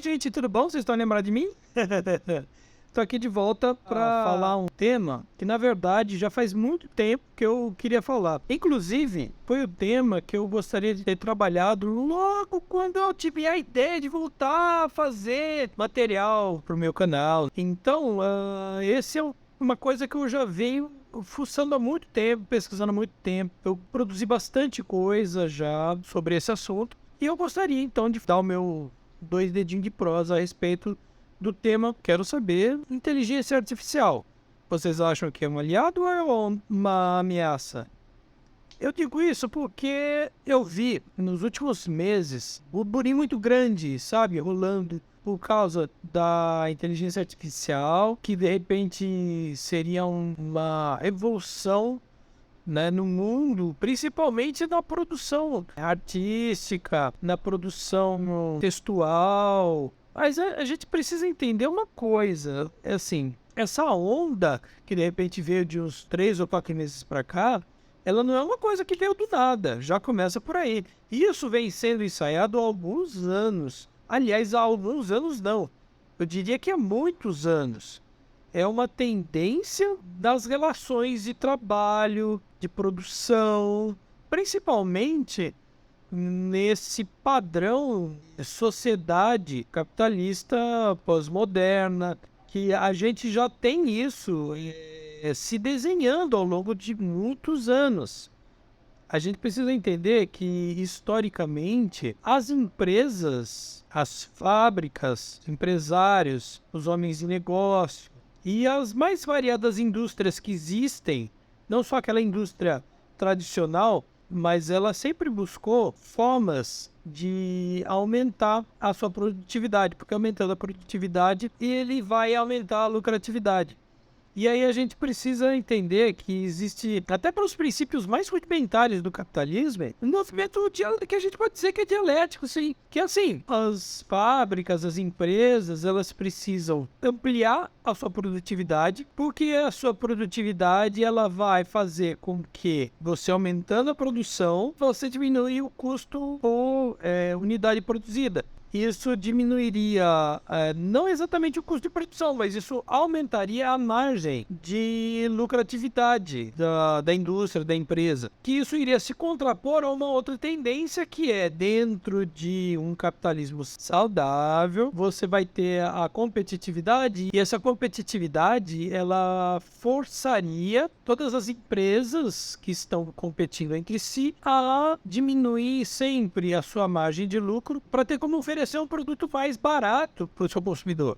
Oi, gente, tudo bom? Vocês estão lembrados de mim? Estou aqui de volta para falar um tema que, na verdade, já faz muito tempo que eu queria falar. Inclusive, foi o tema que eu gostaria de ter trabalhado logo quando eu tive a ideia de voltar a fazer material para o meu canal. Então, esse é uma coisa que eu já venho fuçando há muito tempo, pesquisando há muito tempo. Eu produzi bastante coisa já sobre esse assunto. E eu gostaria, então, de dar o meu dois dedinhos de prosa a respeito do tema. Quero saber, inteligência artificial. Vocês acham que é um aliado ou é uma ameaça? Eu digo isso porque eu vi nos últimos meses um burburinho muito grande, sabe, rolando por causa da inteligência artificial, que de repente seria uma evolução, né, no mundo, principalmente na produção artística, na produção textual. Mas a gente precisa entender uma coisa, é assim, essa onda que de repente veio de uns 3 ou 4 meses para cá, ela não é uma coisa que veio do nada, já começa por aí. Isso vem sendo ensaiado há alguns anos. Aliás, há alguns anos não, eu diria que há muitos anos. É uma tendência das relações de trabalho, de produção, principalmente nesse padrão de sociedade capitalista pós-moderna, que a gente já tem isso se desenhando ao longo de muitos anos. A gente precisa entender que, historicamente, as empresas, as fábricas, empresários, os homens de negócio e as mais variadas indústrias que existem, não só aquela indústria tradicional, mas ela sempre buscou formas de aumentar a sua produtividade, porque aumentando a produtividade, ele vai aumentar a lucratividade. E aí a gente precisa entender que existe, até pelos princípios mais rudimentares do capitalismo, um movimento que a gente pode dizer que é dialético, sim. Que assim, as fábricas, as empresas, elas precisam ampliar a sua produtividade, porque a sua produtividade ela vai fazer com que você, aumentando a produção, você diminui o custo por unidade produzida. Isso diminuiria, não exatamente o custo de produção, mas isso aumentaria a margem de lucratividade da indústria, da empresa. Que isso iria se contrapor a uma outra tendência que é, dentro de um capitalismo saudável, você vai ter a competitividade, e essa competitividade, ela forçaria todas as empresas que estão competindo entre si a diminuir sempre a sua margem de lucro para ter como oferecer um produto mais barato para o seu consumidor.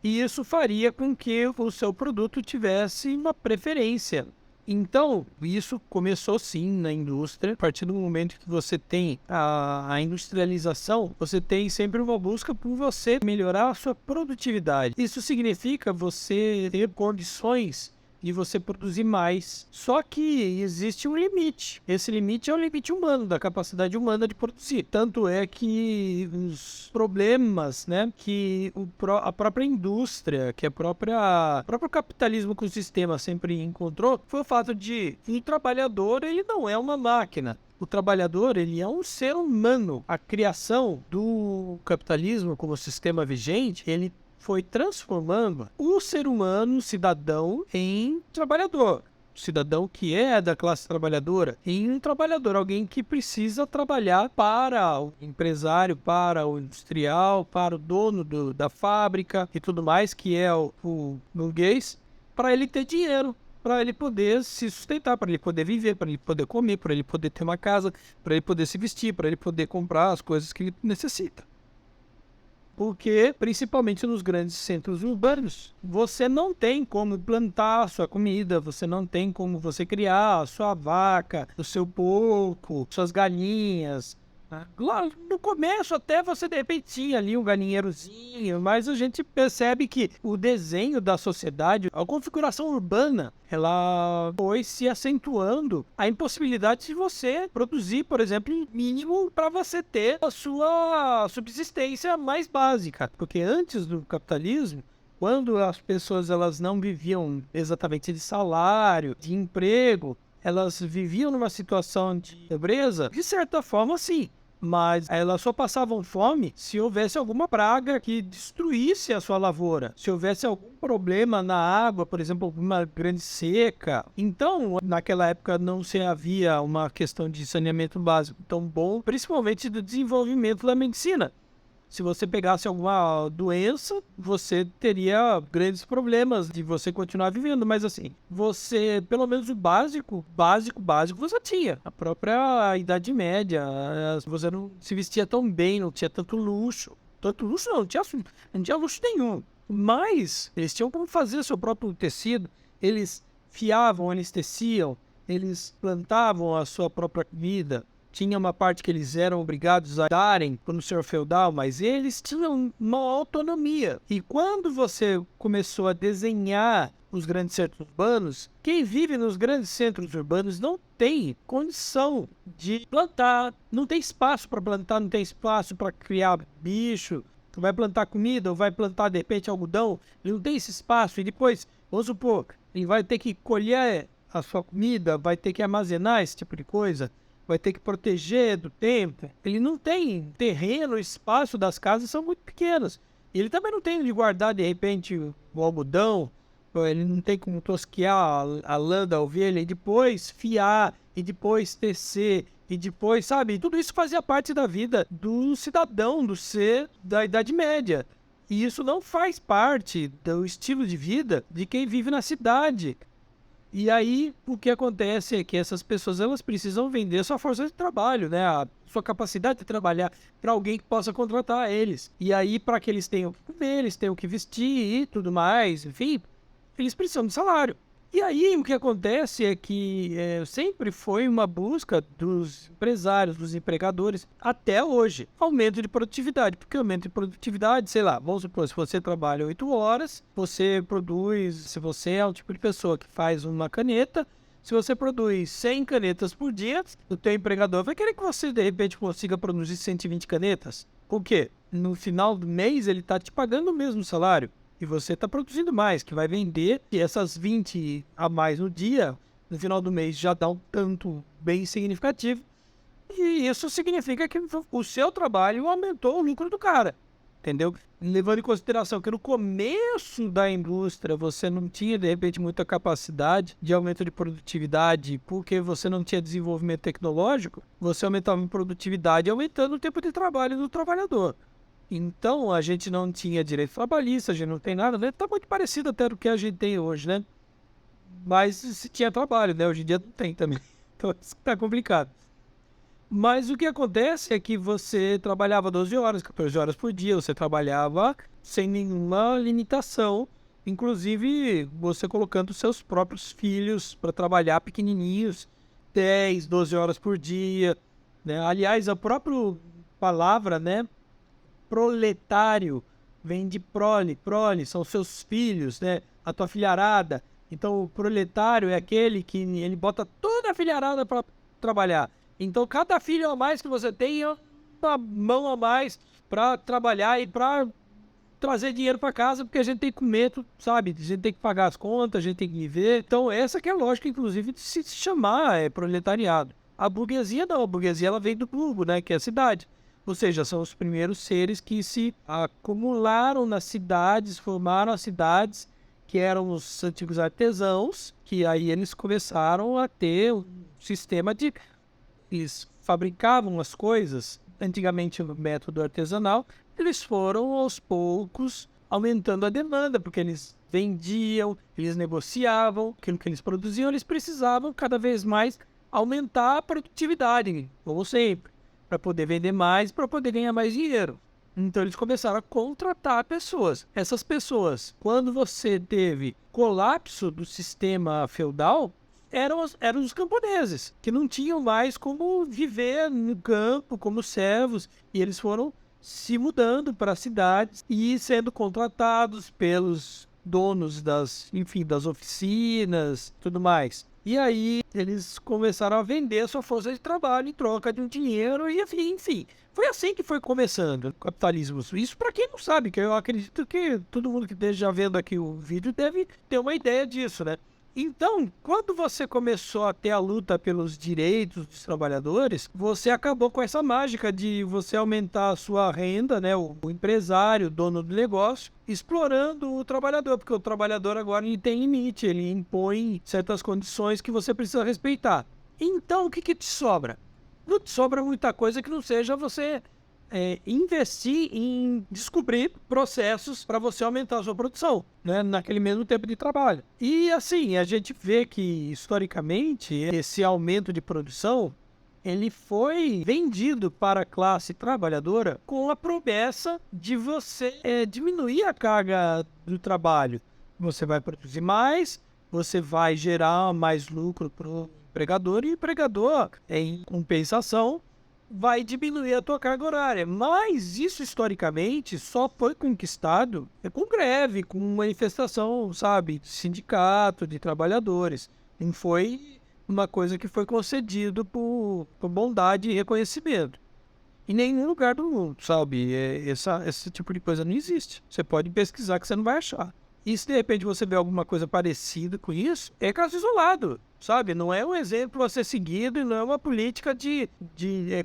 E isso faria com que o seu produto tivesse uma preferência. Então, isso começou sim na indústria. A partir do momento que você tem a industrialização, você tem sempre uma busca por você melhorar a sua produtividade. Isso significa você ter condições de você produzir mais. Só que existe um limite. Esse limite é o limite humano, da capacidade humana de produzir. Tanto é que os problemas, né, que a própria indústria, que o próprio capitalismo com o sistema sempre encontrou, foi o fato de o trabalhador, ele não é uma máquina. O trabalhador, ele é um ser humano. A criação do capitalismo como sistema vigente, ele foi transformando o ser humano, o cidadão, em trabalhador. O cidadão que é da classe trabalhadora em um trabalhador, alguém que precisa trabalhar para o empresário, para o industrial, para o dono da fábrica e tudo mais, que é o burguês, para ele ter dinheiro, para ele poder se sustentar, para ele poder viver, para ele poder comer, para ele poder ter uma casa, para ele poder se vestir, para ele poder comprar as coisas que ele necessita. Porque, principalmente nos grandes centros urbanos, você não tem como plantar a sua comida, você não tem como você criar a sua vaca, o seu porco, suas galinhas. Lá no começo até você de repente tinha ali um galinheirozinho, mas a gente percebe que o desenho da sociedade, a configuração urbana, ela foi se acentuando a impossibilidade de você produzir, por exemplo, mínimo para você ter a sua subsistência mais básica. Porque antes do capitalismo, quando as pessoas elas não viviam exatamente de salário, de emprego, elas viviam numa situação de pobreza, de certa forma, sim. mas elas só passavam fome se houvesse alguma praga que destruísse a sua lavoura, se houvesse algum problema na água, por exemplo, alguma grande seca. Então, naquela época não se havia uma questão de saneamento básico tão bom, principalmente do desenvolvimento da medicina. Se você pegasse alguma doença, você teria grandes problemas de você continuar vivendo. Mas assim, você, pelo menos o básico, você tinha. A própria Idade Média, você não se vestia tão bem, não tinha tanto luxo. Tanto luxo não tinha luxo nenhum. Mas eles tinham como fazer seu próprio tecido. Eles fiavam, eles teciam, eles plantavam a sua própria comida. Tinha uma parte que eles eram obrigados a darem para o senhor feudal, mas eles tinham uma autonomia. E quando você começou a desenhar os grandes centros urbanos, quem vive nos grandes centros urbanos não tem condição de plantar, não tem espaço para plantar, não tem espaço para criar bicho. Vai plantar comida ou vai plantar, de repente, algodão, ele não tem esse espaço. E depois, vamos supor, ele vai ter que colher a sua comida, vai ter que armazenar esse tipo de coisa, vai ter que proteger do tempo. Ele não tem terreno, o espaço das casas são muito pequenos. E ele também não tem onde guardar, de repente, o algodão, ele não tem como tosquear a lã da ovelha e depois fiar, e depois tecer, e depois, sabe? Tudo isso fazia parte da vida do cidadão, do ser da Idade Média. E isso não faz parte do estilo de vida de quem vive na cidade. E aí, o que acontece é que essas pessoas, elas precisam vender sua força de trabalho, né? A sua capacidade de trabalhar para alguém que possa contratar eles. E aí, para que eles tenham o que comer, eles tenham o que vestir e tudo mais, enfim, eles precisam de salário. E aí, o que acontece é que sempre foi uma busca dos empresários, dos empregadores, até hoje, aumento de produtividade. Porque aumento de produtividade, sei lá, vamos supor, se você trabalha 8 horas, você produz, se você é o tipo de pessoa que faz uma caneta, se você produz 100 canetas por dia, o teu empregador vai querer que você, de repente, consiga produzir 120 canetas. Por quê? No final do mês, ele está te pagando o mesmo salário. E você está produzindo mais, que vai vender, e essas 20 a mais no dia, no final do mês, já dá um tanto bem significativo. E isso significa que o seu trabalho aumentou o lucro do cara, entendeu? Levando em consideração que no começo da indústria você não tinha, de repente, muita capacidade de aumento de produtividade, porque você não tinha desenvolvimento tecnológico, você aumentava a produtividade aumentando o tempo de trabalho do trabalhador. Então, a gente não tinha direito trabalhista, a gente não tem nada, né? Tá muito parecido até do que a gente tem hoje, né? Mas se tinha trabalho, né? Hoje em dia não tem também. Então, isso tá complicado. Mas o que acontece é que você trabalhava 12 horas, 14 horas por dia, você trabalhava sem nenhuma limitação, inclusive você colocando seus próprios filhos para trabalhar pequenininhos, 10, 12 horas por dia, né? Aliás, a própria palavra, né? Proletário vem de prole são seus filhos, né? A tua filharada. Então o proletário é aquele que ele bota toda a filharada para trabalhar. Então cada filho a mais que você tem é uma mão a mais para trabalhar e para trazer dinheiro para casa, porque a gente tem que comer, sabe? A gente tem que pagar as contas, a gente tem que viver. Então essa que é a lógica, inclusive, de se chamar proletariado. A burguesia não, a burguesia ela vem do burgo, né? Que é a cidade. Ou seja, são os primeiros seres que se acumularam nas cidades, formaram as cidades, que eram os antigos artesãos, que aí eles começaram a ter um sistema de... Eles fabricavam as coisas, antigamente no método artesanal, eles foram aos poucos aumentando a demanda, porque eles vendiam, eles negociavam, aquilo que eles produziam, eles precisavam cada vez mais aumentar a produtividade, como sempre, para poder vender mais, para poder ganhar mais dinheiro. Então eles começaram a contratar pessoas. Essas pessoas, quando você teve colapso do sistema feudal, eram os camponeses, que não tinham mais como viver no campo como servos, e eles foram se mudando para as cidades e sendo contratados pelos donos das oficinas, tudo mais. E aí eles começaram a vender a sua força de trabalho em troca de um dinheiro e enfim. Foi assim que foi começando o capitalismo. Isso para quem não sabe, que eu acredito que todo mundo que esteja vendo aqui o vídeo deve ter uma ideia disso, né? Então, quando você começou a ter a luta pelos direitos dos trabalhadores, você acabou com essa mágica de você aumentar a sua renda, né? O empresário, o dono do negócio, explorando o trabalhador, porque o trabalhador agora ele tem limite, ele impõe certas condições que você precisa respeitar. Então, o que te sobra? Não te sobra muita coisa que não seja você investir em descobrir processos para você aumentar a sua produção, né, naquele mesmo tempo de trabalho. E assim, a gente vê que, historicamente, esse aumento de produção, ele foi vendido para a classe trabalhadora com a promessa de você diminuir a carga do trabalho. Você vai produzir mais, você vai gerar mais lucro para o empregador, e o empregador, em compensação, vai diminuir a tua carga horária. Mas isso, historicamente, só foi conquistado com greve, com manifestação, sabe, de sindicato, de trabalhadores. Não foi uma coisa que foi concedido por bondade e reconhecimento. Em nenhum lugar do mundo, sabe? Esse tipo de coisa não existe. Você pode pesquisar que você não vai achar. E se de repente você vê alguma coisa parecida com isso, é caso isolado, sabe? Não é um exemplo a ser seguido e não é uma política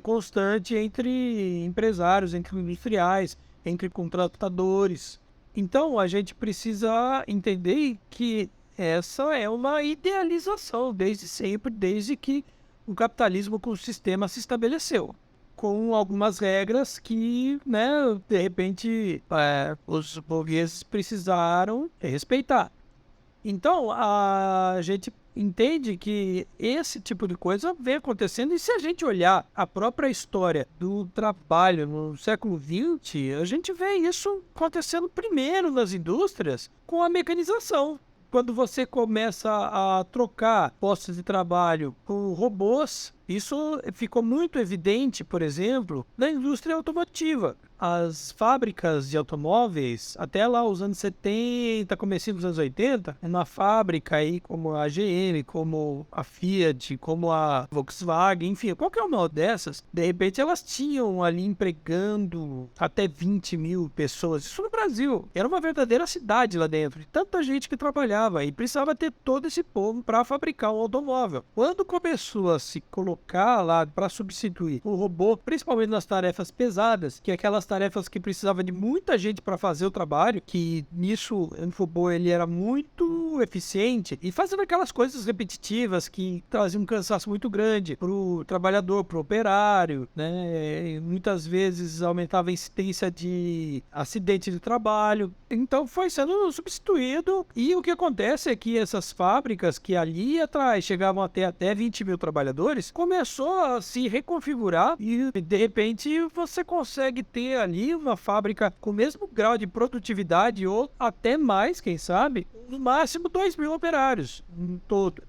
constante entre empresários, entre industriais, entre contratadores. Então, a gente precisa entender que essa é uma idealização desde sempre, desde que o capitalismo como sistema se estabeleceu, com algumas regras que, né, de repente, os burgueses precisaram respeitar. Então, a gente entende que esse tipo de coisa vem acontecendo, e se a gente olhar a própria história do trabalho no século XX, a gente vê isso acontecendo primeiro nas indústrias com a mecanização. Quando você começa a trocar postos de trabalho por robôs, isso ficou muito evidente, por exemplo, na indústria automotiva. As fábricas de automóveis, até lá os anos 70, comecinho dos anos 80, uma fábrica aí como a GM, como a Fiat, como a Volkswagen, enfim, qualquer uma dessas, de repente elas tinham ali empregando até 20 mil pessoas. Isso no Brasil. Era uma verdadeira cidade lá dentro, de tanta gente que trabalhava, e precisava ter todo esse povo para fabricar um automóvel. Quando começou a se colocar lá para substituir o robô, principalmente nas tarefas pesadas, que é aquelas tarefas que precisava de muita gente para fazer o trabalho, que nisso o robô ele era muito eficiente, e fazendo aquelas coisas repetitivas que traziam um cansaço muito grande para o trabalhador, para o operário, né? E muitas vezes aumentava a incidência de acidente de trabalho. Então foi sendo substituído, e o que acontece é que essas fábricas que ali atrás chegavam até 20 mil trabalhadores, começou a se reconfigurar, e de repente você consegue ter ali uma fábrica com o mesmo grau de produtividade, ou até mais, quem sabe, no máximo 2 mil operários em todo.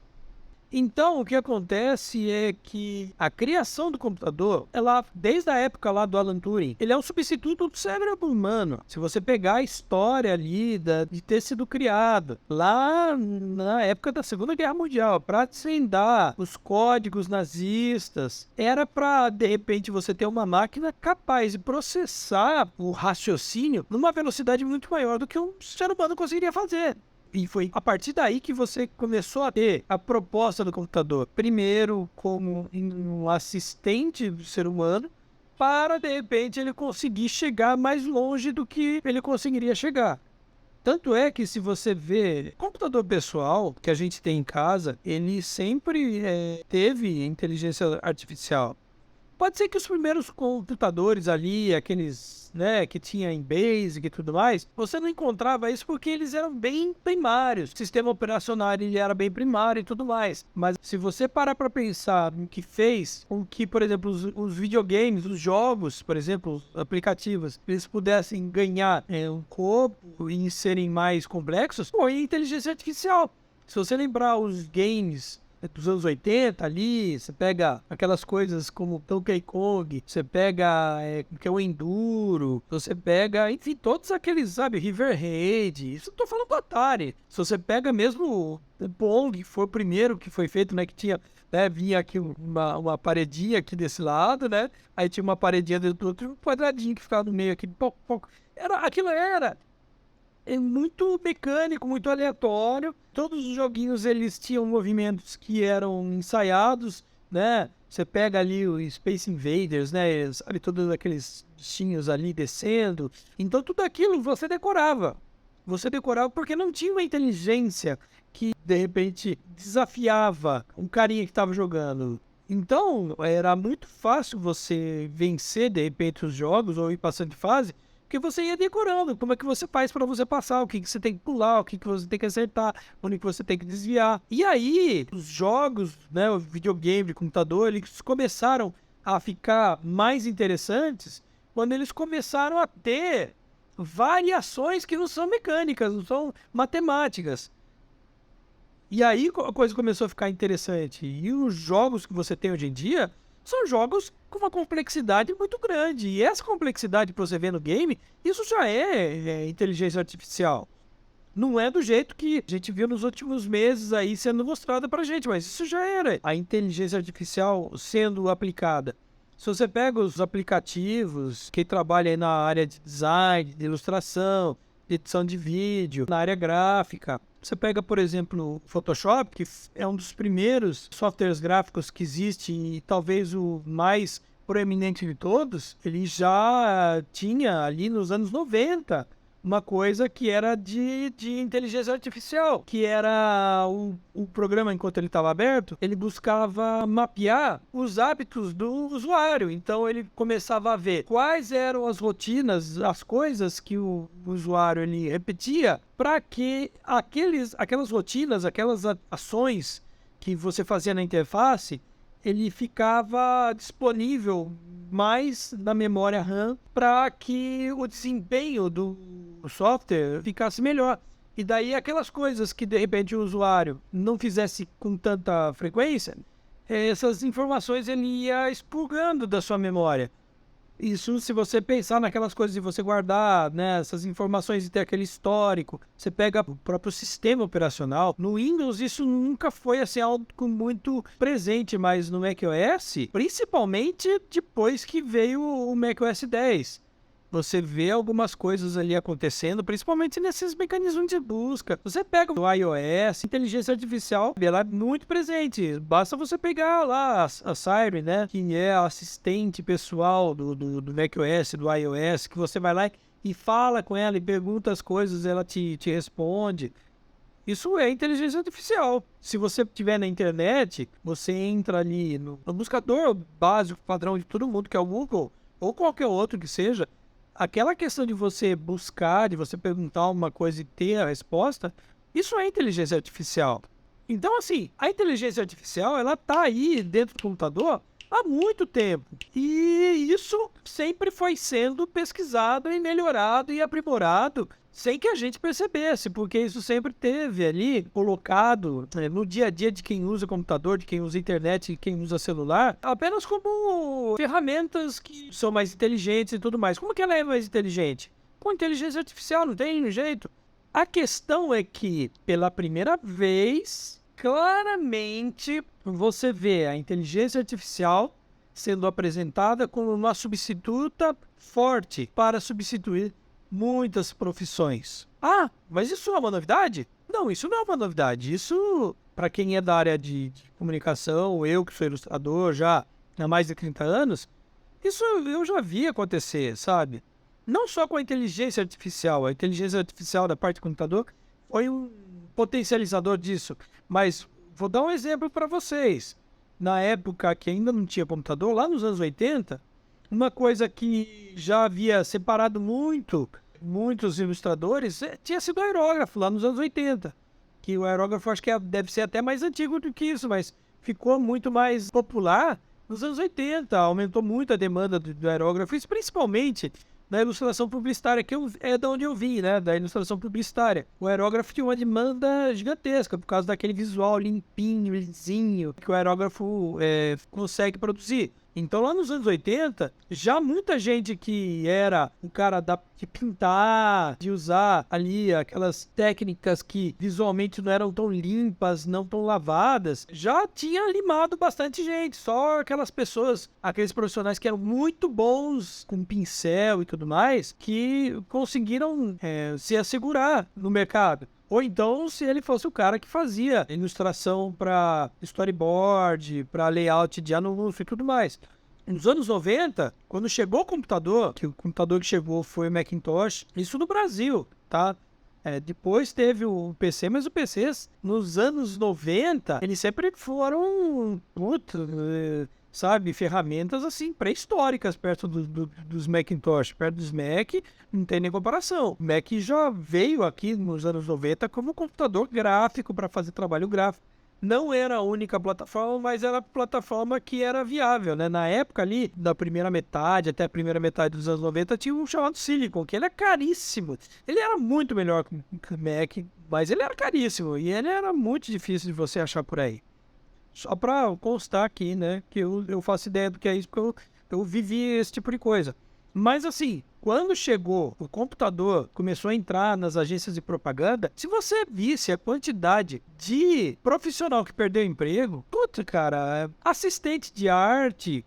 Então, o que acontece é que a criação do computador, ela, desde a época lá do Alan Turing, ele é um substituto do cérebro humano. Se você pegar a história ali de ter sido criado lá na época da Segunda Guerra Mundial, para desvendar os códigos nazistas, era para, de repente, você ter uma máquina capaz de processar o raciocínio numa velocidade muito maior do que um ser humano conseguiria fazer. E foi a partir daí que você começou a ter a proposta do computador, primeiro como um assistente do ser humano, para, de repente, ele conseguir chegar mais longe do que ele conseguiria chegar. Tanto é que, se você vê computador pessoal que a gente tem em casa, ele sempre teve inteligência artificial. Pode ser que os primeiros computadores ali, aqueles, né, que tinha em Basic e tudo mais, você não encontrava isso porque eles eram bem primários. O sistema operacional ele era bem primário e tudo mais. Mas se você parar para pensar no que fez com que, por exemplo, os videogames, os jogos, por exemplo, os aplicativos, eles pudessem ganhar um corpo e serem mais complexos, foi a inteligência artificial. Se você lembrar os games dos anos 80 ali, você pega aquelas coisas como Donkey Kong, você pega que é o Enduro, você pega, enfim, todos aqueles, sabe, River Raid, isso eu tô falando do Atari. Se você pega mesmo o Pong, que foi o primeiro que foi feito, né, que tinha, né, vinha aqui uma paredinha aqui desse lado, né, aí tinha uma paredinha dentro do outro, um quadradinho que ficava no meio aqui, aquilo era é muito mecânico, muito aleatório. Todos os joguinhos eles tinham movimentos que eram ensaiados, né? Você pega ali o Space Invaders, né? Sabe, todos aqueles bichinhos ali descendo. Então tudo aquilo você decorava. Você decorava porque não tinha uma inteligência que, de repente, desafiava um carinha que estava jogando. Então, era muito fácil você vencer, de repente, os jogos ou ir passando de fase, porque você ia decorando como é que você faz para você passar, o que, que você tem que pular, o que, que você tem que acertar, onde que você tem que desviar. E aí, os jogos, né, o videogame, o computador, eles começaram a ficar mais interessantes quando eles começaram a ter variações que não são mecânicas, não são matemáticas. E aí a coisa começou a ficar interessante. E os jogos que você tem hoje em dia são jogos com uma complexidade muito grande. E essa complexidade que você vê no game, isso já é inteligência artificial. Não é do jeito que a gente viu nos últimos meses aí sendo mostrada pra gente, mas isso já era a inteligência artificial sendo aplicada. Se você pega os aplicativos que trabalham aí na área de design, de ilustração, de edição de vídeo, na área gráfica, você pega, por exemplo, o Photoshop, que é um dos primeiros softwares gráficos que existe e talvez o mais proeminente de todos, ele já tinha ali nos anos 90 uma coisa que era de inteligência artificial, que era o programa, enquanto ele estava aberto, ele buscava mapear os hábitos do usuário. Então ele começava a ver quais eram as rotinas, as coisas que o usuário ele repetia, para que aquelas rotinas, aquelas ações que você fazia na interface, ele ficava disponível mais na memória RAM para que o desempenho do software ficasse melhor. E daí aquelas coisas que de repente o usuário não fizesse com tanta frequência, essas informações ele ia expurgando da sua memória. Isso, se você pensar naquelas coisas de você guardar, né, essas informações e ter aquele histórico, você pega o próprio sistema operacional. No Windows isso nunca foi assim algo muito presente, mas no macOS, principalmente depois que veio o macOS 10. Você vê algumas coisas ali acontecendo, principalmente nesses mecanismos de busca. Você pega o iOS, inteligência artificial, ela é muito presente. Basta você pegar lá a Siri, né? Que é a assistente pessoal do macOS, do iOS, que você vai lá e fala com ela e pergunta as coisas, ela te responde. Isso é inteligência artificial. Se você estiver na internet, você entra ali no buscador básico, padrão de todo mundo, que é o Google, ou qualquer outro que seja. Aquela questão de você buscar, de você perguntar uma coisa e ter a resposta, isso é inteligência artificial. Então, assim, a inteligência artificial, ela tá aí dentro do computador há muito tempo. E isso sempre foi sendo pesquisado e melhorado e aprimorado sem que a gente percebesse, porque isso sempre teve ali colocado no dia a dia de quem usa computador, de quem usa internet, de quem usa celular, apenas como ferramentas que são mais inteligentes e tudo mais. Como que ela é mais inteligente? Com inteligência artificial, não tem jeito. A questão é que, pela primeira vez, claramente você vê a inteligência artificial sendo apresentada como uma substituta forte para substituir muitas profissões. Ah, mas isso é uma novidade? Não, isso não é uma novidade. Isso, para quem é da área de comunicação, eu que sou ilustrador já há mais de 30 anos, isso eu já vi acontecer, sabe? Não só com a inteligência artificial da parte do computador foi um potencializador disso, mas vou dar um exemplo para vocês. Na época que ainda não tinha computador, lá nos anos 80, uma coisa que já havia separado muitos ilustradores tinha sido o aerógrafo, lá nos anos 80. Que o aerógrafo acho que deve ser até mais antigo do que isso, mas ficou muito mais popular nos anos 80. Aumentou muito a demanda do aerógrafo, isso principalmente na ilustração publicitária, que é da onde eu vim, né? Da ilustração publicitária. O aerógrafo tinha uma demanda gigantesca por causa daquele visual limpinho, lisinho, que o aerógrafo consegue produzir. Então, lá nos anos 80, já muita gente que era o cara de pintar, de usar ali aquelas técnicas que visualmente não eram tão limpas, não tão lavadas, já tinha limado bastante gente. Só aquelas pessoas, aqueles profissionais que eram muito bons com pincel e tudo mais, que conseguiram se assegurar no mercado. Ou então, se ele fosse o cara que fazia ilustração para storyboard, para layout de anúncio e tudo mais. Nos anos 90, quando chegou o computador, que o computador que chegou foi o Macintosh, isso no Brasil, tá? Depois teve o PC, mas o PC, nos anos 90, eles sempre foram, sabe, ferramentas assim, pré-históricas perto dos Macintosh, perto dos Mac, não tem nem comparação. O Mac já veio aqui nos anos 90 como computador gráfico para fazer trabalho gráfico. Não era a única plataforma, mas era a plataforma que era viável, né? Na época ali, da primeira metade até a primeira metade dos anos 90, tinha um chamado Silicon, que ele é caríssimo. Ele era muito melhor que o Mac, mas ele era caríssimo e ele era muito difícil de você achar por aí. Só para constar aqui, né, que eu faço ideia do que é isso, porque eu vivi esse tipo de coisa. Mas assim, quando chegou o computador, começou a entrar nas agências de propaganda, se você visse a quantidade de profissional que perdeu emprego, puta, cara, assistente de arte,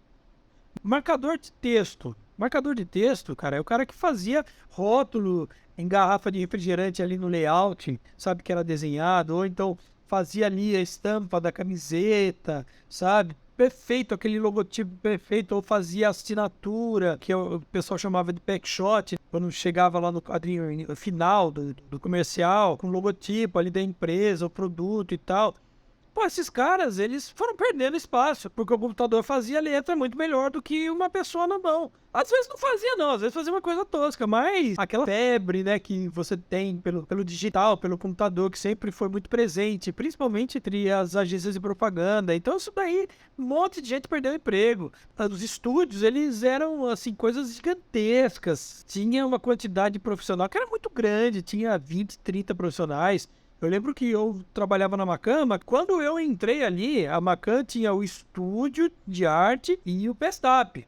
marcador de texto. Marcador de texto, cara, é o cara que fazia rótulo em garrafa de refrigerante ali no layout, sabe, que era desenhado, ou então fazia ali a estampa da camiseta, sabe? Perfeito, aquele logotipo perfeito, ou fazia a assinatura, que o pessoal chamava de packshot, quando chegava lá no quadrinho final do comercial, com o logotipo ali da empresa, o produto e tal. Pô, esses caras, eles foram perdendo espaço, porque o computador fazia letra muito melhor do que uma pessoa na mão. Às vezes não fazia não, às vezes fazia uma coisa tosca, mas aquela febre, né, que você tem pelo digital, pelo computador, que sempre foi muito presente, principalmente entre as agências de propaganda. Então isso daí, um monte de gente perdeu emprego. Os estúdios, eles eram, assim, coisas gigantescas. Tinha uma quantidade de profissional que era muito grande, tinha 20, 30 profissionais. Eu lembro que eu trabalhava na Macan, mas quando eu entrei ali, a Macan tinha o estúdio de arte e o Pestap.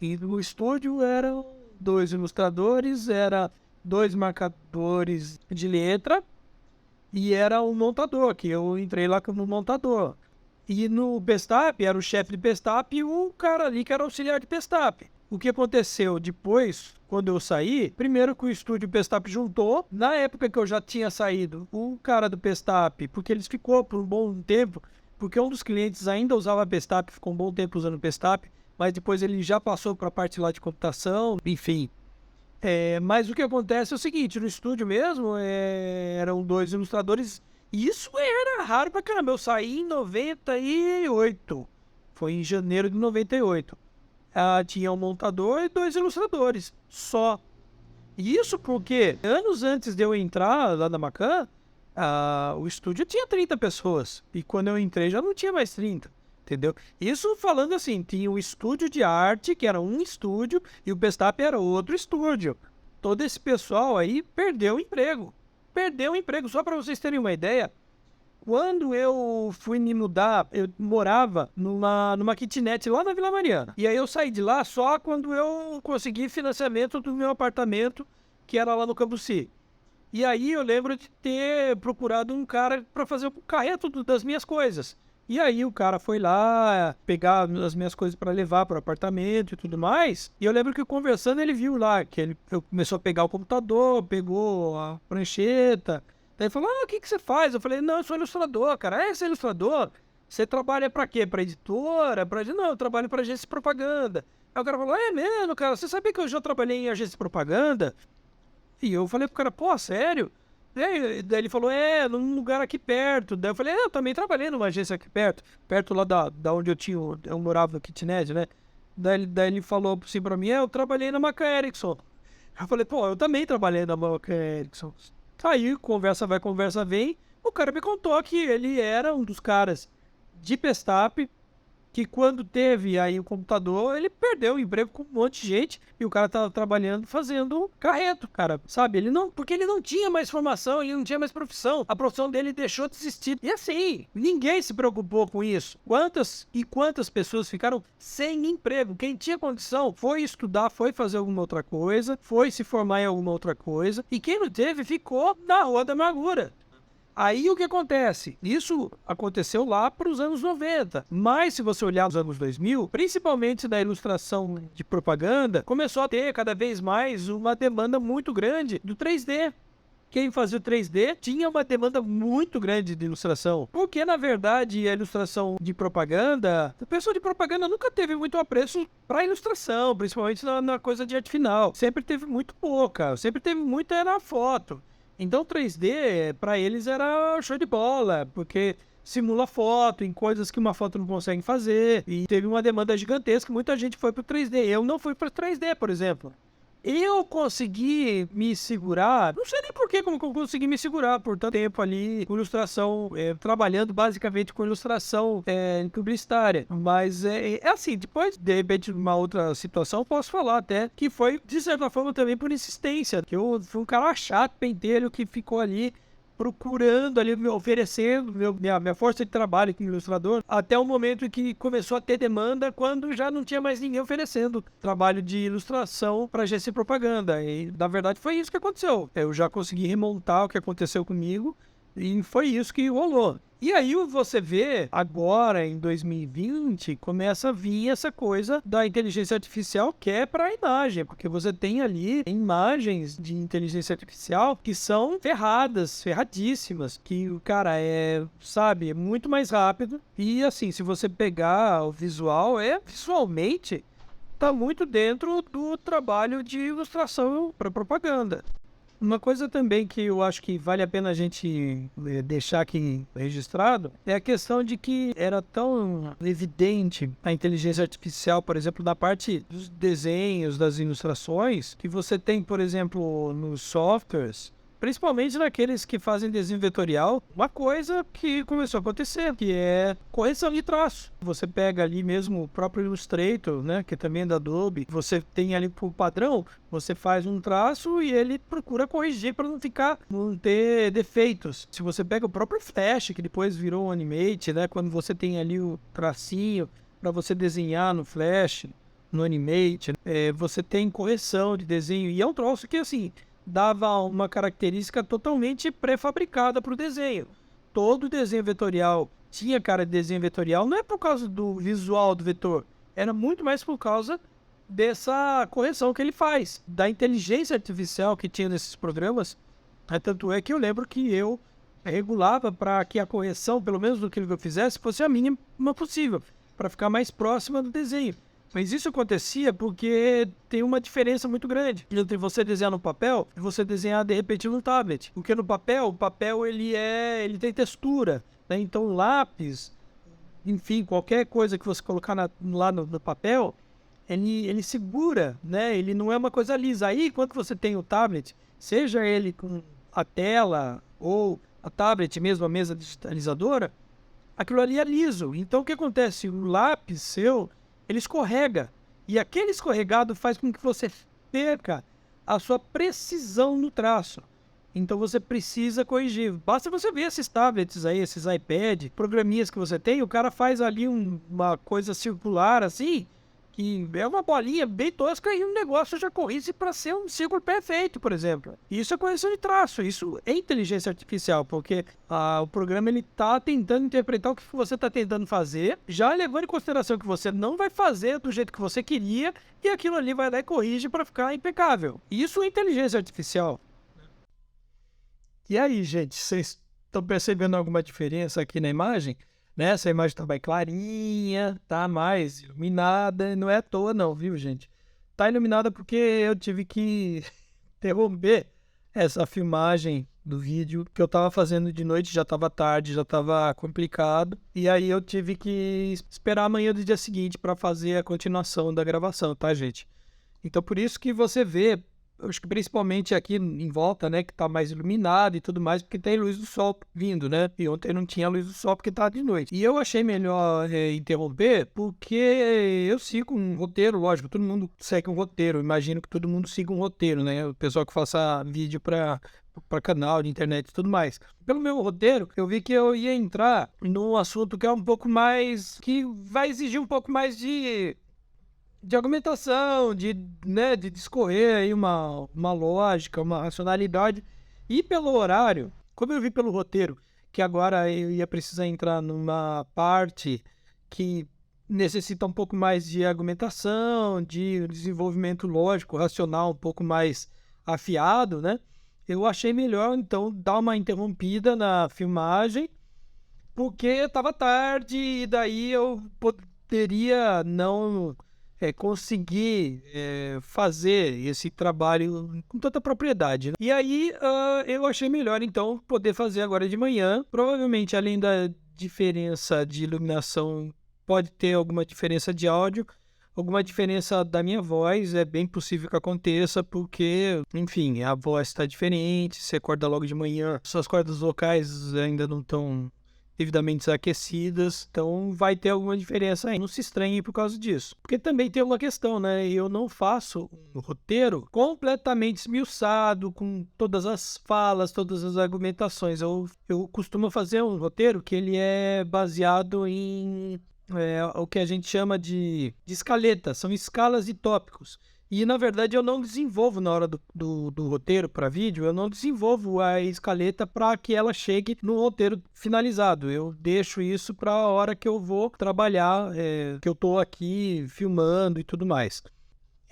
E no estúdio eram 2 ilustradores, era 2 marcadores de letra e era um montador, que eu entrei lá como montador. E no Pestap, era o chefe de Pestap e o cara ali que era auxiliar de Pestap. O que aconteceu depois, quando eu saí, primeiro que o estúdio Pestap juntou, na época que eu já tinha saído, o cara do Pestap, porque eles ficou por um bom tempo, porque um dos clientes ainda usava Pestap, ficou um bom tempo usando Pestap, mas depois ele já passou para a parte lá de computação, enfim. Mas o que acontece é o seguinte, no estúdio mesmo, eram 2 ilustradores, e isso era raro pra caramba. Eu saí em 98, foi em janeiro de 98. Tinha um montador e 2 ilustradores, só. E isso porque, anos antes de eu entrar lá na Macan, o estúdio tinha 30 pessoas, e quando eu entrei já não tinha mais 30. Entendeu? Isso falando assim, tinha o estúdio de arte, que era um estúdio, e o Pestap era outro estúdio. Todo esse pessoal aí perdeu o emprego. Perdeu o emprego. Só para vocês terem uma ideia, quando eu fui me mudar, eu morava numa kitnet lá na Vila Mariana. E aí eu saí de lá só quando eu consegui financiamento do meu apartamento, que era lá no Cambuci. E aí eu lembro de ter procurado um cara para fazer o carreto das minhas coisas. E aí o cara foi lá pegar as minhas coisas para levar para o apartamento e tudo mais. E eu lembro que conversando ele viu lá que ele começou a pegar o computador, pegou a prancheta. Daí ele falou, o que você faz? Eu falei, não, eu sou ilustrador, cara. Você é ilustrador? Você trabalha para quê? Para editora? Não, eu trabalho para agência de propaganda. Aí o cara falou, é mesmo, cara? Você sabia que eu já trabalhei em agência de propaganda? E eu falei pro cara, pô, sério? Daí ele falou, num lugar aqui perto. Daí eu falei, eu também trabalhei numa agência aqui perto lá da onde eu morava no kitnet, né? Daí ele falou assim pra mim, eu trabalhei na Macan Erickson. Eu falei, pô, eu também trabalhei na Macan Erickson. Aí, conversa vai, conversa vem, o cara me contou que ele era um dos caras de Pestap, que quando teve aí o computador, ele perdeu o emprego com um monte de gente e o cara tava trabalhando fazendo carreto, cara, sabe? Porque ele não tinha mais formação, ele não tinha mais profissão. A profissão dele deixou de existir. E assim, ninguém se preocupou com isso. Quantas pessoas ficaram sem emprego? Quem tinha condição foi estudar, foi fazer alguma outra coisa, foi se formar em alguma outra coisa, e quem não teve ficou na rua da amargura. Aí o que acontece? Isso aconteceu lá para os anos 90. Mas se você olhar os anos 2000, principalmente da ilustração de propaganda, começou a ter cada vez mais uma demanda muito grande do 3D. Quem fazia o 3D tinha uma demanda muito grande de ilustração. Porque, na verdade, a ilustração de propaganda, a pessoa de propaganda nunca teve muito apreço para ilustração, principalmente na coisa de arte final. Sempre teve muito pouca, sempre teve muita era foto. Então 3D, para eles, era show de bola, porque simula foto em coisas que uma foto não consegue fazer. E teve uma demanda gigantesca, muita gente foi para o 3D. Eu não fui para o 3D, por exemplo. Eu consegui me segurar, não sei nem por que como que eu consegui me segurar por tanto tempo ali com ilustração, trabalhando basicamente com ilustração publicitária. Mas é assim, depois, de repente, uma outra situação, eu posso falar até que foi, de certa forma, também por insistência, que eu fui um cara chato, pentelho, que ficou ali procurando ali, me oferecendo minha força de trabalho como ilustrador, até o momento em que começou a ter demanda, quando já não tinha mais ninguém oferecendo trabalho de ilustração para agência de propaganda. E, na verdade, foi isso que aconteceu. Eu já consegui remontar o que aconteceu comigo, e foi isso que rolou. E aí você vê, agora em 2020, começa a vir essa coisa da inteligência artificial que é para a imagem, porque você tem ali imagens de inteligência artificial que são ferradíssimas, que o cara é muito mais rápido. E assim, se você pegar o visual, visualmente tá muito dentro do trabalho de ilustração para propaganda. Uma coisa também que eu acho que vale a pena a gente deixar aqui registrado é a questão de que era tão evidente a inteligência artificial, por exemplo, na parte dos desenhos, das ilustrações, que você tem, por exemplo, nos softwares, principalmente naqueles que fazem desenho vetorial, uma coisa que começou a acontecer, que é correção de traço. Você pega ali mesmo o próprio Illustrator, né, que também é da Adobe, você tem ali por padrão, você faz um traço e ele procura corrigir para não ter defeitos. Se você pega o próprio Flash, que depois virou um Animate, né, quando você tem ali o tracinho para você desenhar no Flash, no Animate, você tem correção de desenho, e é um troço que, assim, dava uma característica totalmente pré-fabricada para o desenho. Todo desenho vetorial tinha cara de desenho vetorial, não é por causa do visual do vetor, era muito mais por causa dessa correção que ele faz, da inteligência artificial que tinha nesses programas. Tanto é que eu lembro que eu regulava para que a correção, pelo menos do que eu fizesse, fosse a mínima possível, para ficar mais próxima do desenho. Mas isso acontecia porque tem uma diferença muito grande entre você desenhar no papel e você desenhar de repente no tablet. Porque no papel, o papel ele tem textura, né? Então lápis, enfim, qualquer coisa que você colocar lá no papel, ele segura, né? Ele não é uma coisa lisa. Aí, quando você tem o tablet, seja ele com a tela ou a tablet mesmo, a mesa digitalizadora, aquilo ali é liso. Então o que acontece? O lápis seu, ele escorrega, e aquele escorregado faz com que você perca a sua precisão no traço. Então você precisa corrigir. Basta você ver esses tablets aí, esses iPad, programinhas que você tem, o cara faz ali uma coisa circular assim, que é uma bolinha bem tosca e um negócio já corrige para ser um círculo perfeito, por exemplo. Isso é correção de traço, isso é inteligência artificial, porque o programa ele está tentando interpretar o que você está tentando fazer, já levando em consideração que você não vai fazer do jeito que você queria, e aquilo ali vai lá e corrige para ficar impecável. Isso é inteligência artificial. E aí, gente, vocês estão percebendo alguma diferença aqui na imagem? Né? Essa imagem está mais clarinha, tá mais iluminada, não é à toa não, viu, gente? Tá iluminada porque eu tive que interromper essa filmagem do vídeo que eu tava fazendo de noite, já tava tarde, já tava complicado, e aí eu tive que esperar amanhã do dia seguinte para fazer a continuação da gravação, tá, gente? Então por isso que você vê Eu acho que principalmente aqui em volta, né, que tá mais iluminado e tudo mais, porque tem luz do sol vindo, né? E ontem não tinha luz do sol porque tá de noite. E eu achei melhor interromper porque eu sigo um roteiro, lógico, todo mundo segue um roteiro. Eu imagino que todo mundo siga um roteiro, né? O pessoal que faça vídeo para canal de internet e tudo mais. Pelo meu roteiro, eu vi que eu ia entrar num assunto que é um pouco mais, que vai exigir um pouco mais de argumentação, né, de discorrer aí uma lógica, uma racionalidade. E pelo horário, como eu vi pelo roteiro, que agora eu ia precisar entrar numa parte que necessita um pouco mais de argumentação, de desenvolvimento lógico, racional, um pouco mais afiado, né? Eu achei melhor, então, dar uma interrompida na filmagem, porque estava tarde e daí eu poderia não conseguir fazer esse trabalho com tanta propriedade, né? E aí eu achei melhor, então, poder fazer agora de manhã. Provavelmente, além da diferença de iluminação, pode ter alguma diferença de áudio, alguma diferença da minha voz, é bem possível que aconteça, porque, enfim, a voz está diferente, você acorda logo de manhã, suas cordas vocais ainda não estão devidamente aquecidas, então vai ter alguma diferença aí. Não se estranhe por causa disso. Porque também tem uma questão, né? Eu não faço um roteiro completamente esmiuçado, com todas as falas, todas as argumentações. Eu costumo fazer um roteiro que ele é baseado em o que a gente chama de escaleta, são escalas e tópicos. E, na verdade, eu não desenvolvo na hora do roteiro para vídeo, eu não desenvolvo a escaleta para que ela chegue no roteiro finalizado. Eu deixo isso para a hora que eu vou trabalhar, que eu estou aqui filmando e tudo mais.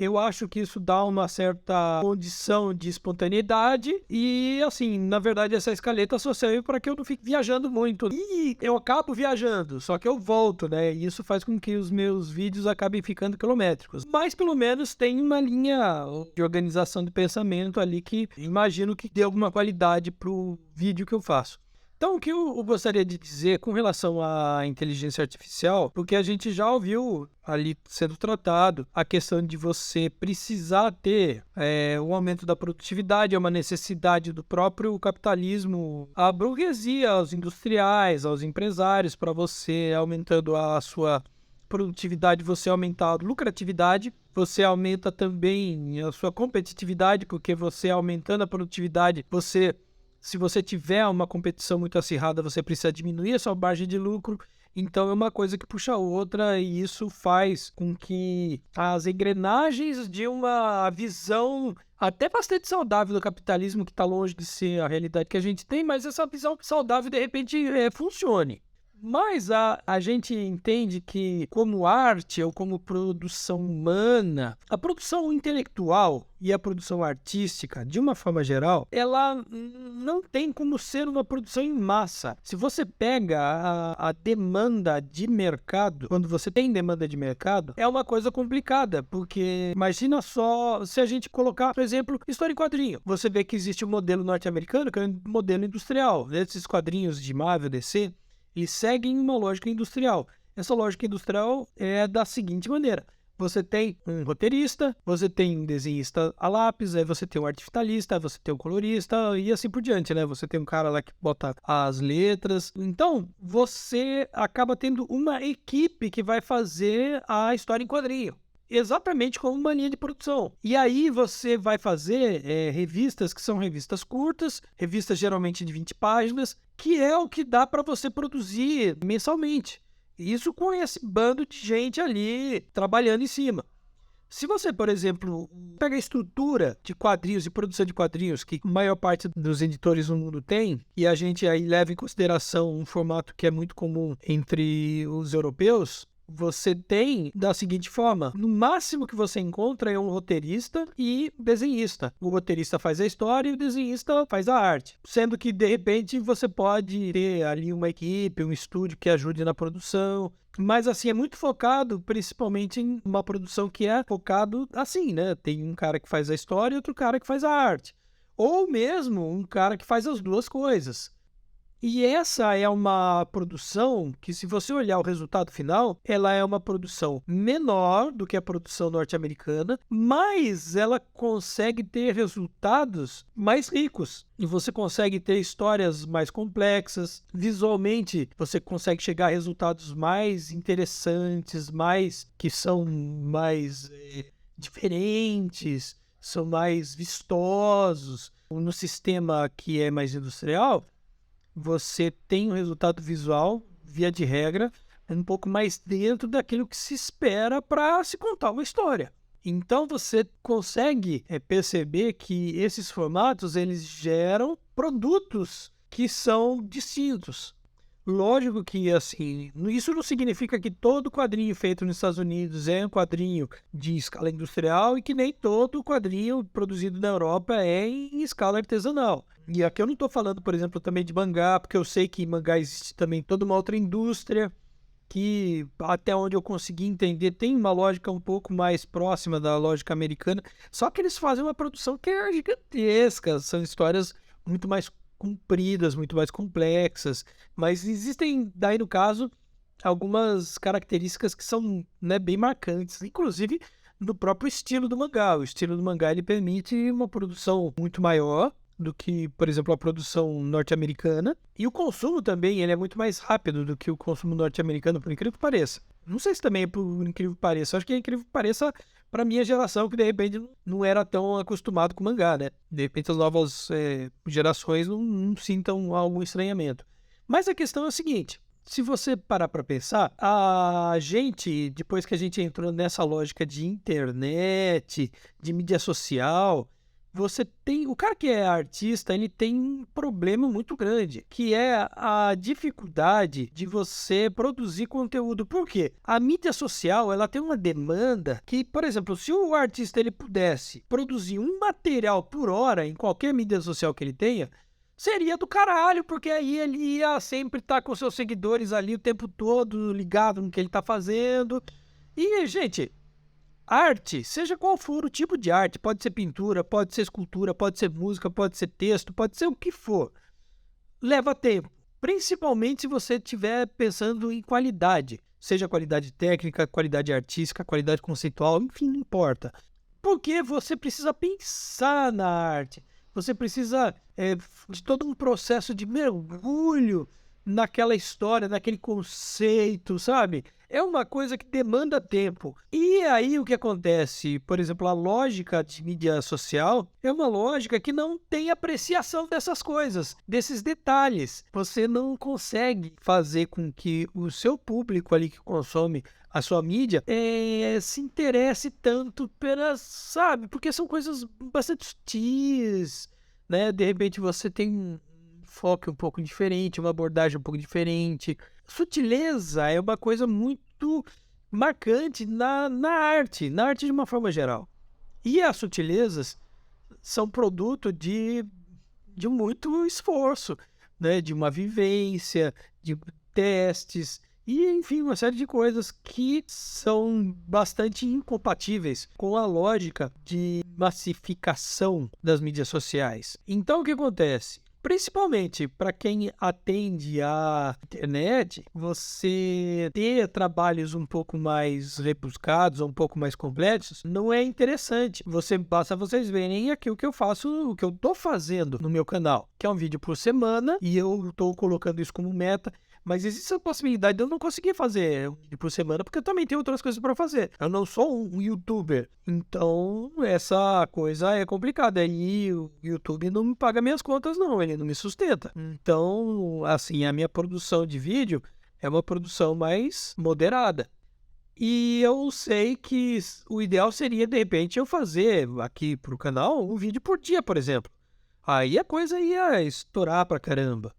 Eu acho que isso dá uma certa condição de espontaneidade e, assim, na verdade, essa escaleta só serve para que eu não fique viajando muito. E eu acabo viajando, só que eu volto, né? E isso faz com que os meus vídeos acabem ficando quilométricos. Mas, pelo menos, tem uma linha de organização de pensamento ali que imagino que dê alguma qualidade pro vídeo que eu faço. Então, o que eu gostaria de dizer com relação à inteligência artificial, porque a gente já ouviu ali sendo tratado a questão de você precisar ter um aumento da produtividade, é uma necessidade do próprio capitalismo, a burguesia, aos industriais, aos empresários, para você aumentando a sua produtividade, você aumenta a lucratividade, você aumenta também a sua competitividade, porque você aumentando a produtividade, se você tiver uma competição muito acirrada, você precisa diminuir a sua margem de lucro. Então, é uma coisa que puxa a outra e isso faz com que as engrenagens de uma visão até bastante saudável do capitalismo, que está longe de ser a realidade que a gente tem, mas essa visão saudável, de repente, funcione. Mas a gente entende que, como arte ou como produção humana, a produção intelectual e a produção artística, de uma forma geral, ela não tem como ser uma produção em massa. Se você pega a demanda de mercado, quando você tem demanda de mercado, é uma coisa complicada, porque imagina só se a gente colocar, por exemplo, história em quadrinho. Você vê que existe um modelo norte-americano, que é um modelo industrial. Esses quadrinhos de Marvel, DC, eles seguem uma lógica industrial. Essa lógica industrial é da seguinte maneira. Você tem um roteirista, você tem um desenhista a lápis, aí você tem um artificialista, você tem um colorista e assim por diante, né? Você tem um cara lá que bota as letras. Então, você acaba tendo uma equipe que vai fazer a história em quadrinho. Exatamente como uma linha de produção. E aí você vai fazer revistas que são revistas curtas, revistas geralmente de 20 páginas, que é o que dá para você produzir mensalmente. Isso com esse bando de gente ali trabalhando em cima. Se você, por exemplo, pega a estrutura de quadrinhos e produção de quadrinhos que a maior parte dos editores no mundo tem, e a gente aí leva em consideração um formato que é muito comum entre os europeus, você tem da seguinte forma: no máximo que você encontra é um roteirista e desenhista. O roteirista faz a história e o desenhista faz a arte. Sendo que, de repente, você pode ter ali uma equipe, um estúdio que ajude na produção. Mas, assim, é muito focado, principalmente em uma produção que é focado assim, né? Tem um cara que faz a história e outro cara que faz a arte. Ou mesmo um cara que faz as duas coisas. E essa é uma produção que, se você olhar o resultado final, ela é uma produção menor do que a produção norte-americana, mas ela consegue ter resultados mais ricos. E você consegue ter histórias mais complexas. Visualmente, você consegue chegar a resultados mais interessantes, que são mais diferentes, são mais vistosos. No sistema que é mais industrial, você tem um resultado visual, via de regra, um pouco mais dentro daquilo que se espera para se contar uma história. Então você consegue perceber que esses formatos eles geram produtos que são distintos. Lógico que, assim, isso não significa que todo quadrinho feito nos Estados Unidos é um quadrinho de escala industrial e que nem todo quadrinho produzido na Europa é em escala artesanal. E aqui eu não estou falando, por exemplo, também de mangá, porque eu sei que em mangá existe também toda uma outra indústria que, até onde eu consegui entender, tem uma lógica um pouco mais próxima da lógica americana, só que eles fazem uma produção que é gigantesca, são histórias muito mais compridas, muito mais complexas, mas existem, daí no caso, algumas características que são, né, bem marcantes, inclusive no próprio estilo do mangá. O estilo do mangá ele permite uma produção muito maior do que, por exemplo, a produção norte-americana, e o consumo também ele é muito mais rápido do que o consumo norte-americano, por incrível que pareça. Não sei se também é por incrível que pareça, acho que é incrível que pareça para minha geração, que de repente não era tão acostumado com mangá, né? De repente as novas gerações não sintam algum estranhamento. Mas a questão é a seguinte: se você parar para pensar, a gente, depois que a gente entrou nessa lógica de internet, de mídia social, você tem, o cara que é artista, ele tem um problema muito grande, que é a dificuldade de você produzir conteúdo. Por quê? A mídia social, ela tem uma demanda que, por exemplo, se o artista ele pudesse produzir um material por hora em qualquer mídia social que ele tenha, seria do caralho, porque aí ele ia sempre estar com seus seguidores ali o tempo todo, ligado no que ele está fazendo. E, gente, arte, seja qual for o tipo de arte, pode ser pintura, pode ser escultura, pode ser música, pode ser texto, pode ser o que for, leva tempo. Principalmente se você estiver pensando em qualidade, seja qualidade técnica, qualidade artística, qualidade conceitual, enfim, não importa. Porque você precisa pensar na arte, você precisa de todo um processo de mergulho naquela história, naquele conceito, sabe? É uma coisa que demanda tempo. E aí o que acontece? Por exemplo, a lógica de mídia social é uma lógica que não tem apreciação dessas coisas, desses detalhes. Você não consegue fazer com que o seu público ali que consome a sua mídia se interesse tanto pelas, sabe? Porque são coisas bastante sutis, né? De repente você tem um foco um pouco diferente, uma abordagem um pouco diferente. Sutileza é uma coisa muito marcante na arte de uma forma geral. E as sutilezas são produto de muito esforço, né? De uma vivência, de testes e, enfim, uma série de coisas que são bastante incompatíveis com a lógica de massificação das mídias sociais. Então, o que acontece? Principalmente para quem atende à internet, você ter trabalhos um pouco mais rebuscados, um pouco mais complexos, não é interessante. Basta vocês verem aqui o que eu faço, o que eu estou fazendo no meu canal, que é um vídeo por semana, e eu estou colocando isso como meta. Mas existe a possibilidade de eu não conseguir fazer um vídeo por semana, porque eu também tenho outras coisas para fazer. Eu não sou um youtuber. Então, essa coisa é complicada. E o YouTube não me paga minhas contas, não. Ele não me sustenta. Então, assim, a minha produção de vídeo é uma produção mais moderada. E eu sei que o ideal seria, de repente, eu fazer aqui pro canal um vídeo por dia, por exemplo. Aí a coisa ia estourar pra caramba.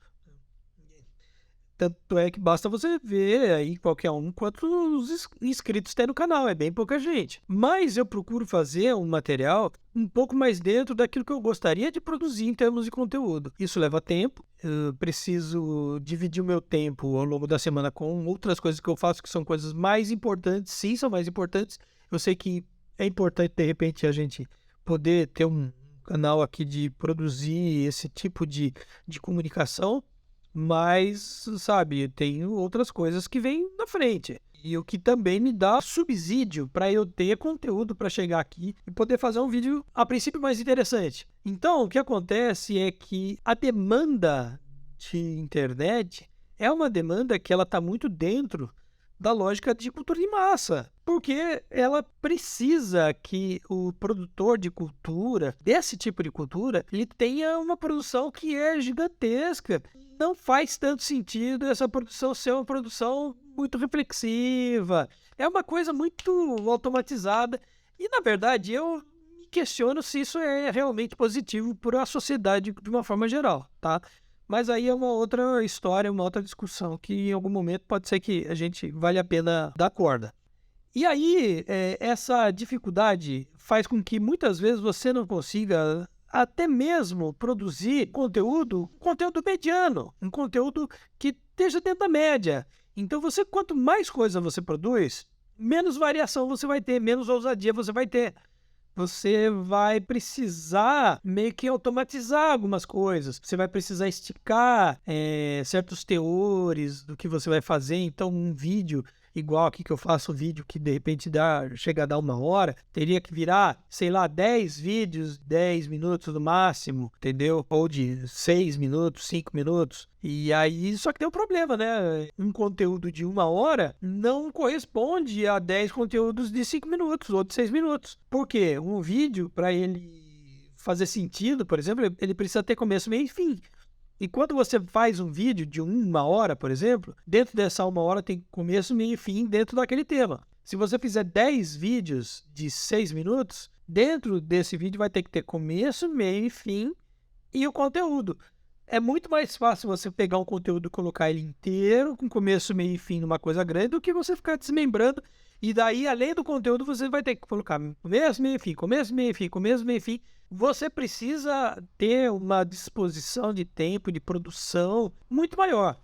Tanto é que basta você ver aí qualquer um quantos inscritos tem no canal, é bem pouca gente. Mas eu procuro fazer um material um pouco mais dentro daquilo que eu gostaria de produzir em termos de conteúdo. Isso leva tempo, eu preciso dividir o meu tempo ao longo da semana com outras coisas que eu faço que são coisas mais importantes, sim, são mais importantes. Eu sei que é importante, de repente, a gente poder ter um canal aqui de produzir esse tipo de comunicação, mas, sabe, tem outras coisas que vêm na frente. E o que também me dá subsídio para eu ter conteúdo para chegar aqui e poder fazer um vídeo, a princípio, mais interessante. Então, o que acontece é que a demanda de internet é uma demanda que ela está muito dentro da lógica de cultura de massa, porque ela precisa que o produtor de cultura, desse tipo de cultura, ele tenha uma produção que é gigantesca. Não faz tanto sentido essa produção ser uma produção muito reflexiva, é uma coisa muito automatizada, e na verdade eu me questiono se isso é realmente positivo para a sociedade de uma forma geral, tá? Mas aí é uma outra história, uma outra discussão que em algum momento pode ser que a gente vale a pena dar corda. E aí, essa dificuldade faz com que muitas vezes você não consiga até mesmo produzir conteúdo mediano, um conteúdo que esteja dentro da média. Então, quanto mais coisa você produz, menos variação você vai ter, menos ousadia você vai ter. Você vai precisar meio que automatizar algumas coisas. Você vai precisar esticar certos teores do que você vai fazer. Então, um vídeo igual aqui que eu faço, um vídeo que de repente chega a dar 1 hora, teria que virar, sei lá, 10 vídeos, 10 minutos no máximo, entendeu? Ou de 6 minutos, 5 minutos. E aí, só que tem um problema, né? Um conteúdo de 1 hora não corresponde a 10 conteúdos de 5 minutos ou de 6 minutos. Por quê? Um vídeo, para ele fazer sentido, por exemplo, ele precisa ter começo, meio e fim. E quando você faz um vídeo de 1 hora, por exemplo, dentro dessa 1 hora tem começo, meio e fim dentro daquele tema. Se você fizer 10 vídeos de 6 minutos, dentro desse vídeo vai ter que ter começo, meio e fim e o conteúdo. É muito mais fácil você pegar um conteúdo e colocar ele inteiro, com começo, meio e fim numa coisa grande, do que você ficar desmembrando. E daí, além do conteúdo, você vai ter que colocar começo, meio e fim, começo, meio e fim, começo, meio e fim. Você precisa ter uma disposição de tempo, de produção muito maior.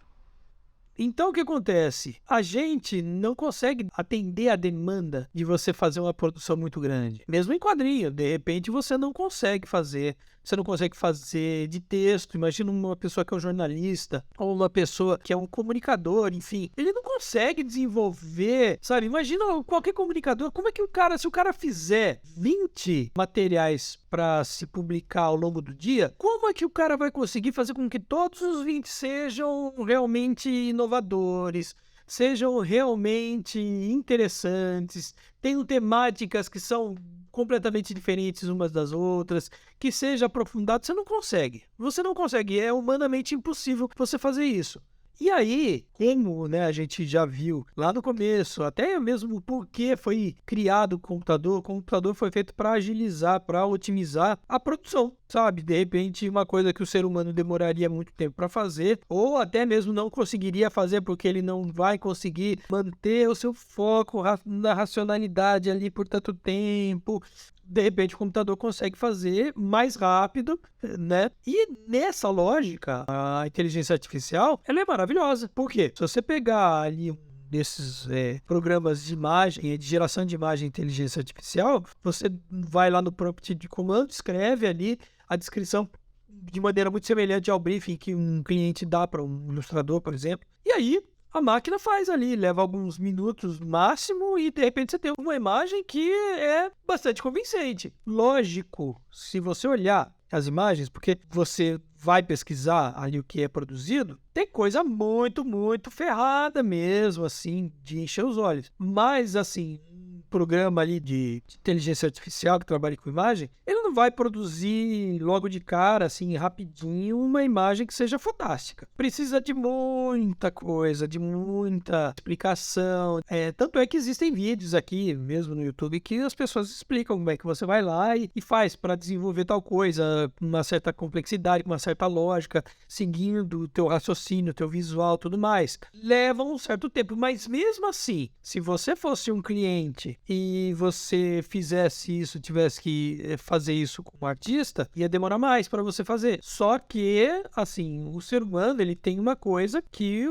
Então, o que acontece? A gente não consegue atender a demanda de você fazer uma produção muito grande. Mesmo em quadrinho, de repente você não consegue fazer. Você não consegue fazer de texto. Imagina uma pessoa que é um jornalista ou uma pessoa que é um comunicador, enfim. Ele não consegue desenvolver, sabe? Imagina qualquer comunicador. Como é que se o cara fizer 20 materiais para se publicar ao longo do dia, como é que o cara vai conseguir fazer com que todos os 20 sejam realmente inovadores, sejam realmente interessantes, tenham temáticas que são completamente diferentes umas das outras, que seja aprofundado? Você não consegue. Você não consegue. É humanamente impossível você fazer isso. E aí, como, né, a gente já viu lá no começo, até mesmo porque foi criado o computador foi feito para agilizar, para otimizar a produção, sabe? De repente, uma coisa que o ser humano demoraria muito tempo para fazer, ou até mesmo não conseguiria fazer porque ele não vai conseguir manter o seu foco na racionalidade ali por tanto tempo. De repente o computador consegue fazer mais rápido, né? E nessa lógica, a inteligência artificial, ela é maravilhosa. Por quê? Se você pegar ali um desses programas de imagem, de geração de imagem e inteligência artificial, você vai lá no prompt de comando, escreve ali a descrição de maneira muito semelhante ao briefing que um cliente dá para um ilustrador, por exemplo. E aí, a máquina faz ali, leva alguns minutos no máximo e de repente você tem uma imagem que é bastante convincente. Lógico, se você olhar as imagens, porque você vai pesquisar ali o que é produzido, tem coisa muito, muito ferrada mesmo, assim, de encher os olhos. Mas, assim, um programa ali de inteligência artificial que trabalha com imagem, ele não vai produzir logo de cara, assim, rapidinho, uma imagem que seja fantástica. Precisa de muita coisa, de muita explicação. Tanto é que existem vídeos aqui, mesmo no YouTube, que as pessoas explicam como é que você vai lá e faz para desenvolver tal coisa, com uma certa complexidade, com uma certa lógica, seguindo o teu raciocínio, o teu visual, tudo mais. Leva um certo tempo, mas mesmo assim, se você fosse um cliente e você fizesse isso, tivesse que fazer isso com um artista, ia demorar mais para você fazer. Só que, assim, o ser humano, ele tem uma coisa que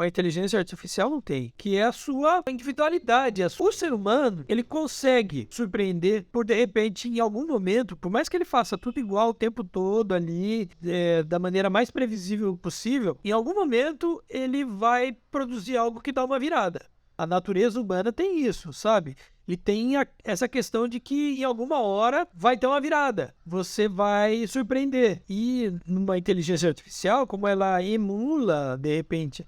a inteligência artificial não tem, que é a sua individualidade. O ser humano, ele consegue surpreender por, de repente, em algum momento, por mais que ele faça tudo igual o tempo todo ali, da maneira mais previsível possível, em algum momento ele vai produzir algo que dá uma virada. A natureza humana tem isso, sabe? E tem essa questão de que em alguma hora vai ter uma virada. Você vai surpreender. E numa inteligência artificial, como ela emula, de repente,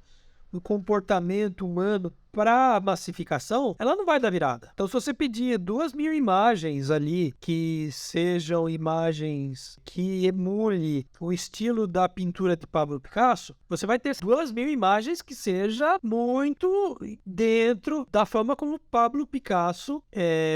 o comportamento humano para massificação, ela não vai dar virada. Então, se você pedir 2.000 imagens ali, que sejam imagens que emule o estilo da pintura de Pablo Picasso, você vai ter 2.000 imagens que seja muito dentro da forma como Pablo Picasso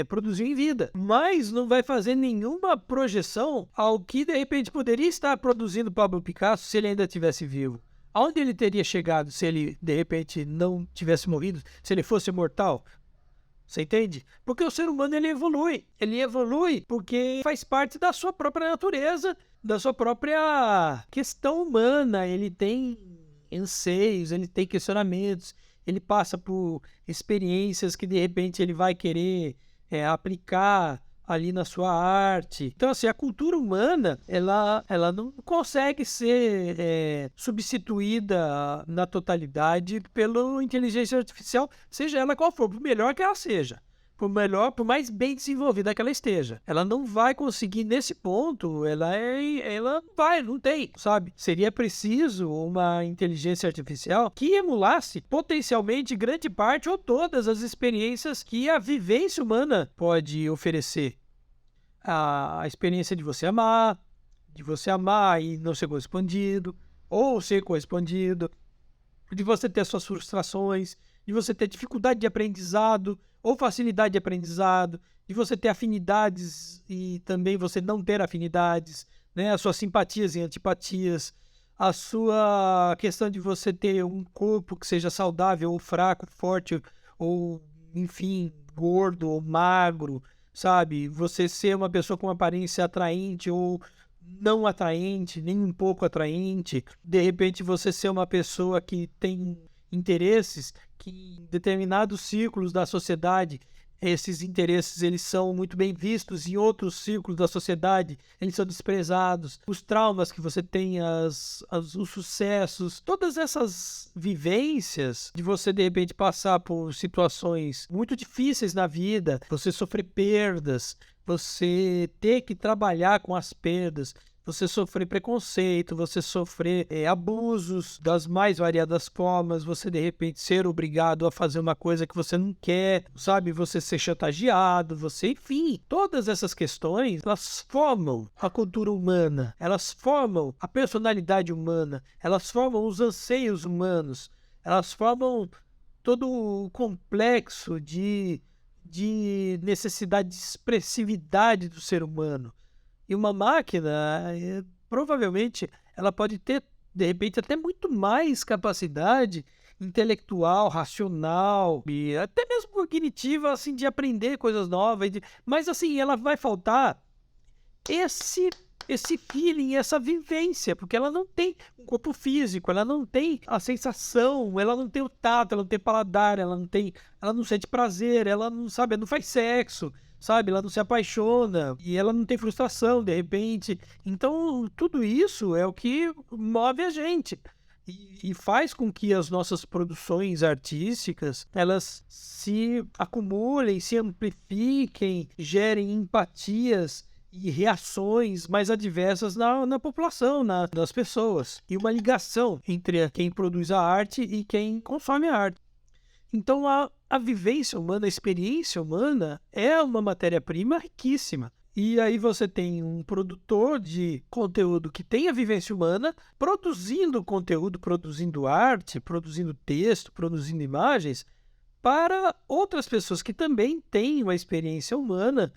produziu em vida. Mas não vai fazer nenhuma projeção ao que, de repente, poderia estar produzindo Pablo Picasso se ele ainda estivesse vivo. Aonde ele teria chegado se ele, de repente, não tivesse morrido, se ele fosse imortal? Você entende? Porque o ser humano, ele evolui. Ele evolui porque faz parte da sua própria natureza, da sua própria questão humana. Ele tem anseios, ele tem questionamentos, ele passa por experiências que, de repente, ele vai querer aplicar ali na sua arte. Então, assim, a cultura humana, ela não consegue ser substituída na totalidade pela inteligência artificial, seja ela qual for, por melhor que ela seja, por mais bem desenvolvida que ela esteja. Ela não vai conseguir, nesse ponto, não tem, sabe? Seria preciso uma inteligência artificial que emulasse potencialmente grande parte ou todas as experiências que a vivência humana pode oferecer. A experiência de você amar e não ser correspondido, ou ser correspondido, de você ter suas frustrações, de você ter dificuldade de aprendizado ou facilidade de aprendizado, de você ter afinidades e também você não ter afinidades, né? As suas simpatias e antipatias, a sua questão de você ter um corpo que seja saudável ou fraco, forte ou, enfim, gordo ou magro, sabe? Você ser uma pessoa com uma aparência atraente ou não atraente, nem um pouco atraente. De repente, você ser uma pessoa que tem interesses que em determinados círculos da sociedade, esses interesses eles são muito bem vistos, em outros círculos da sociedade eles são desprezados. Os traumas que você tem, os sucessos, todas essas vivências de você de repente passar por situações muito difíceis na vida, você sofrer perdas, você ter que trabalhar com as perdas, você sofrer preconceito, você sofrer abusos das mais variadas formas, você de repente ser obrigado a fazer uma coisa que você não quer, sabe? Você ser chantageado, enfim, todas essas questões, elas formam a cultura humana, elas formam a personalidade humana, elas formam os anseios humanos, elas formam todo o complexo de necessidade de expressividade do ser humano. E uma máquina, provavelmente, ela pode ter, de repente, até muito mais capacidade intelectual, racional e até mesmo cognitiva, assim, de aprender coisas novas. Mas, assim, ela vai faltar esse feeling, essa vivência, porque ela não tem um corpo físico, ela não tem a sensação, ela não tem o tato, ela não tem paladar, ela não sente prazer, ela não sabe, ela não faz sexo, sabe? Ela não se apaixona e ela não tem frustração, de repente. Então, tudo isso é o que move a gente e faz com que as nossas produções artísticas, elas se acumulem, se amplifiquem, gerem empatias e reações mais adversas na população, nas pessoas. E uma ligação entre quem produz a arte e quem consome a arte. Então, a vivência humana, a experiência humana é uma matéria-prima riquíssima. E aí você tem um produtor de conteúdo que tem a vivência humana, produzindo conteúdo, produzindo arte, produzindo texto, produzindo imagens, para outras pessoas que também têm uma experiência humana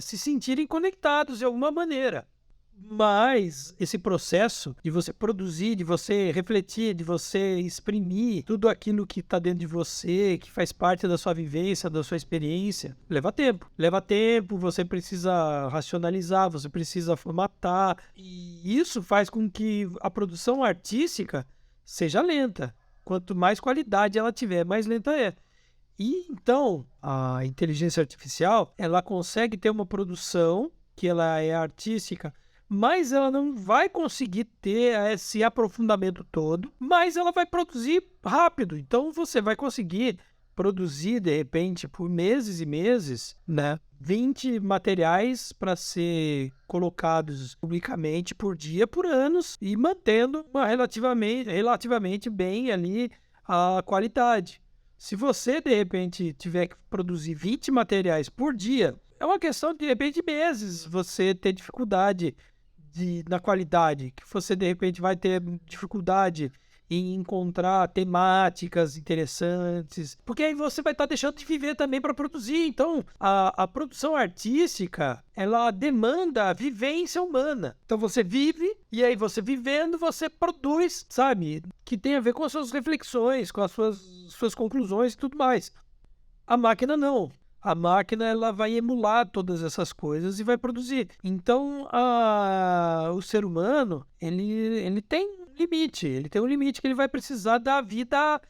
se sentirem conectados de alguma maneira. Mas esse processo de você produzir, de você refletir, de você exprimir tudo aquilo que está dentro de você, que faz parte da sua vivência, da sua experiência, leva tempo. Leva tempo, você precisa racionalizar, você precisa formatar. E isso faz com que a produção artística seja lenta. Quanto mais qualidade ela tiver, mais lenta é. E então, a inteligência artificial, ela consegue ter uma produção que ela é artística, mas ela não vai conseguir ter esse aprofundamento todo, mas ela vai produzir rápido. Então, você vai conseguir produzir, de repente, por meses e meses, né, 20 materiais para ser colocados publicamente por dia, por anos, e mantendo uma relativamente bem ali a qualidade. Se você, de repente, tiver que produzir 20 materiais por dia, é uma questão de repente, meses você ter dificuldade na qualidade, que você, de repente, vai ter dificuldade em encontrar temáticas interessantes, porque aí você vai estar deixando de viver também para produzir. Então, a produção artística, ela demanda a vivência humana. Então, você vive, e aí você vivendo, você produz, sabe? Que tem a ver com as suas reflexões, com as suas conclusões e tudo mais. A máquina não. A máquina, ela vai emular todas essas coisas e vai produzir. Então, o ser humano, ele tem limite. Ele tem um limite que ele vai precisar da vida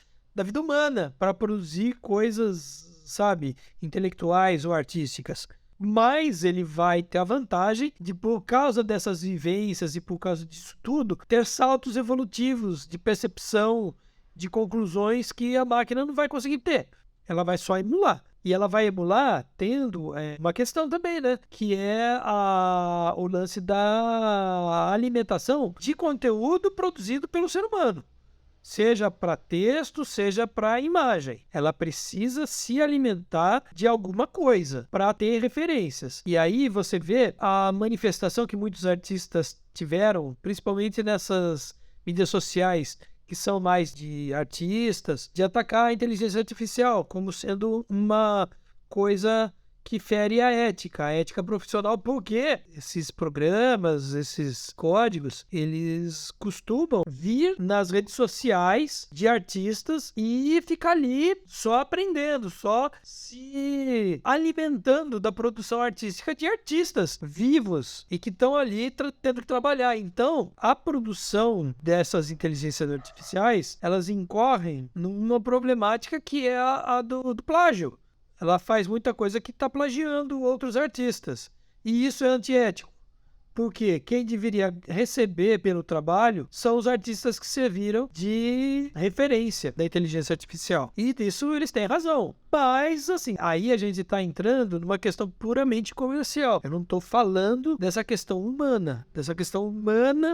humana para produzir coisas, sabe, intelectuais ou artísticas. Mas ele vai ter a vantagem de, por causa dessas vivências e por causa disso tudo, ter saltos evolutivos de percepção, de conclusões que a máquina não vai conseguir ter. Ela vai só emular. E ela vai emular tendo uma questão também, né? Que é o lance da alimentação de conteúdo produzido pelo ser humano. Seja para texto, seja para imagem. Ela precisa se alimentar de alguma coisa para ter referências. E aí você vê a manifestação que muitos artistas tiveram, principalmente nessas mídias sociais, que são mais de artistas, de atacar a inteligência artificial como sendo uma coisa que fere a ética profissional, porque esses programas, esses códigos, eles costumam vir nas redes sociais de artistas e ficar ali só aprendendo, só se alimentando da produção artística de artistas vivos e que estão ali tendo que trabalhar. Então, a produção dessas inteligências artificiais, elas incorrem numa problemática que é a do plágio. Ela faz muita coisa que está plagiando outros artistas. E isso é antiético. Porque quem deveria receber pelo trabalho são os artistas que serviram de referência da inteligência artificial. E disso eles têm razão. Mas, assim, aí a gente está entrando numa questão puramente comercial. Eu não estou falando dessa questão humana.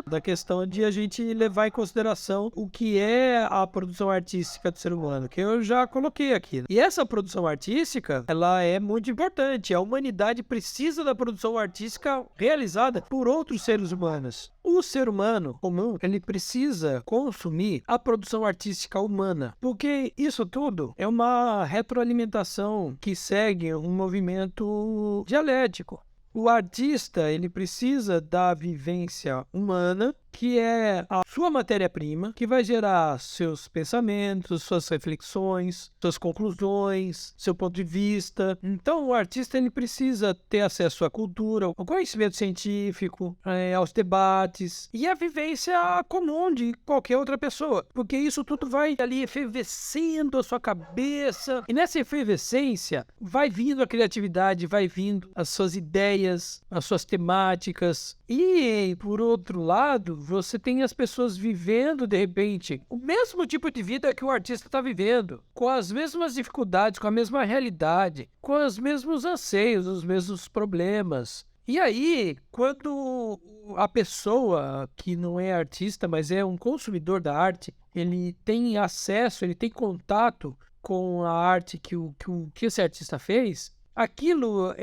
Da questão de a gente levar em consideração o que é a produção artística do ser humano, que eu já coloquei aqui. E essa produção artística, ela é muito importante. A humanidade precisa da produção artística realizada por outros seres humanos. O ser humano comum, ele precisa consumir a produção artística humana, porque isso tudo é uma retroalimentação que segue um movimento dialético. O artista, ele precisa da vivência humana, que é a sua matéria-prima, que vai gerar seus pensamentos, suas reflexões, suas conclusões, seu ponto de vista. Então, o artista, ele precisa ter acesso à cultura, ao conhecimento científico, aos debates e à vivência comum de qualquer outra pessoa, porque isso tudo vai ali efervescendo a sua cabeça, e nessa efervescência vai vindo a criatividade, vai vindo as suas ideias, as suas temáticas. E, por outro lado, você tem as pessoas vivendo, de repente, o mesmo tipo de vida que o artista está vivendo, com as mesmas dificuldades, com a mesma realidade, com os mesmos anseios, os mesmos problemas. E aí, quando a pessoa que não é artista, mas é um consumidor da arte, ele tem acesso, ele tem contato com a arte que esse artista fez, aquilo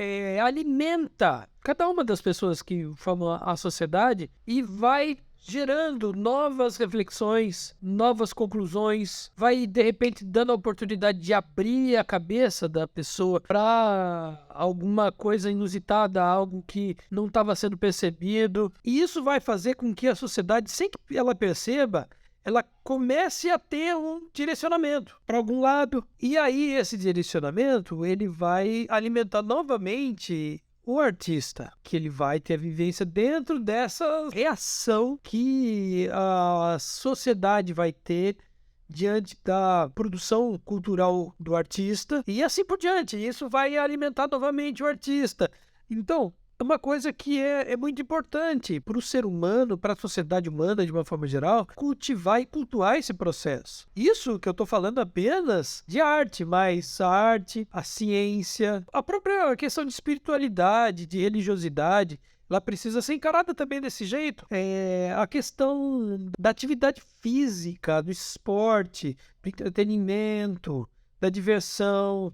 alimenta cada uma das pessoas que formam a sociedade e vai gerando novas reflexões, novas conclusões, vai de repente dando a oportunidade de abrir a cabeça da pessoa para alguma coisa inusitada, algo que não estava sendo percebido. E isso vai fazer com que a sociedade, sem que ela perceba, ela comece a ter um direcionamento para algum lado. E aí esse direcionamento, ele vai alimentar novamente o artista, que ele vai ter a vivência dentro dessa reação que a sociedade vai ter diante da produção cultural do artista e assim por diante. Isso vai alimentar novamente o artista. Então, é uma coisa que é muito importante para o ser humano, para a sociedade humana de uma forma geral, cultivar e cultuar esse processo. Isso que eu estou falando apenas de arte, mas a arte, a ciência, a própria questão de espiritualidade, de religiosidade, ela precisa ser encarada também desse jeito. A questão da atividade física, do esporte, do entretenimento, da diversão,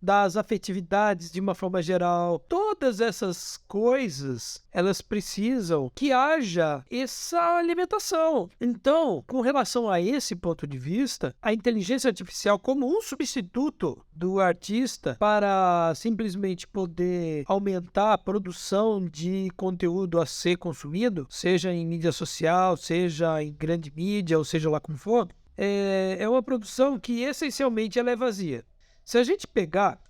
das afetividades de uma forma geral. Todas essas coisas, elas precisam que haja essa alimentação. Então, com relação a esse ponto de vista, a inteligência artificial como um substituto do artista para simplesmente poder aumentar a produção de conteúdo a ser consumido, seja em mídia social, seja em grande mídia, ou seja lá como for, é uma produção que essencialmente ela é vazia. Se a gente pegar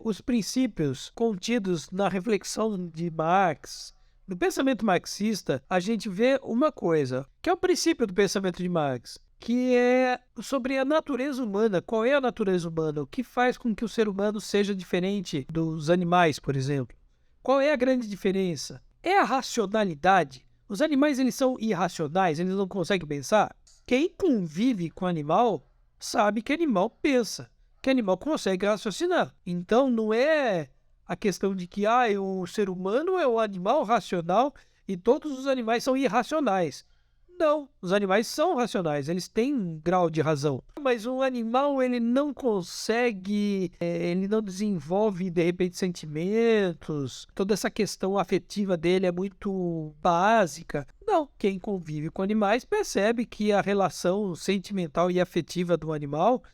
os princípios contidos na reflexão de Marx, no pensamento marxista, a gente vê uma coisa, que é o princípio do pensamento de Marx, que é sobre a natureza humana. Qual é a natureza humana? O que faz com que o ser humano seja diferente dos animais, por exemplo? Qual é a grande diferença? É a racionalidade. Os animais, eles são irracionais, eles não conseguem pensar. Quem convive com o animal sabe que animal pensa, que animal consegue raciocinar. Então, não é a questão de que o ser humano é o animal racional e todos os animais são irracionais. Não, os animais são racionais, eles têm um grau de razão. Mas um animal, ele não consegue, ele não desenvolve, de repente, sentimentos. Toda essa questão afetiva dele é muito básica. Não, quem convive com animais percebe que a relação sentimental e afetiva do animal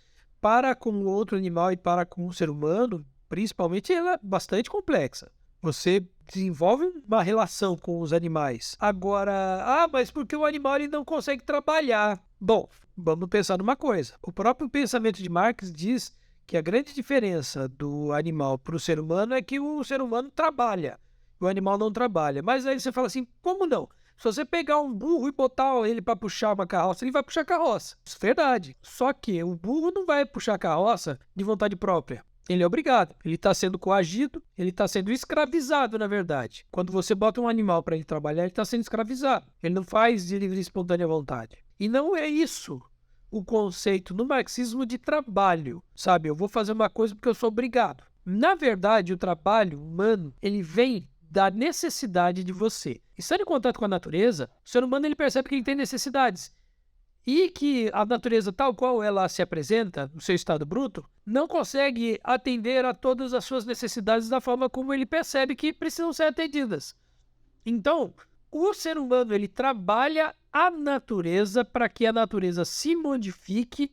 para com o outro animal e para com o ser humano, principalmente, ela é bastante complexa. Você desenvolve uma relação com os animais. Agora, mas porque o animal ele não consegue trabalhar? Bom, vamos pensar numa coisa. O próprio pensamento de Marx diz que a grande diferença do animal para o ser humano é que o ser humano trabalha, o animal não trabalha. Mas aí você fala assim, como não? Se você pegar um burro e botar ele para puxar uma carroça, ele vai puxar a carroça. Isso é verdade. Só que o burro não vai puxar a carroça de vontade própria. Ele é obrigado. Ele está sendo coagido, ele está sendo escravizado, na verdade. Quando você bota um animal para ele trabalhar, ele está sendo escravizado. Ele não faz de livre e espontânea vontade. E não é isso o conceito no marxismo de trabalho. Sabe, eu vou fazer uma coisa porque eu sou obrigado. Na verdade, o trabalho humano, ele vem da necessidade de você. Estando em contato com a natureza, o ser humano ele percebe que ele tem necessidades e que a natureza tal qual ela se apresenta, no seu estado bruto, não consegue atender a todas as suas necessidades da forma como ele percebe que precisam ser atendidas. Então, o ser humano ele trabalha a natureza para que a natureza se modifique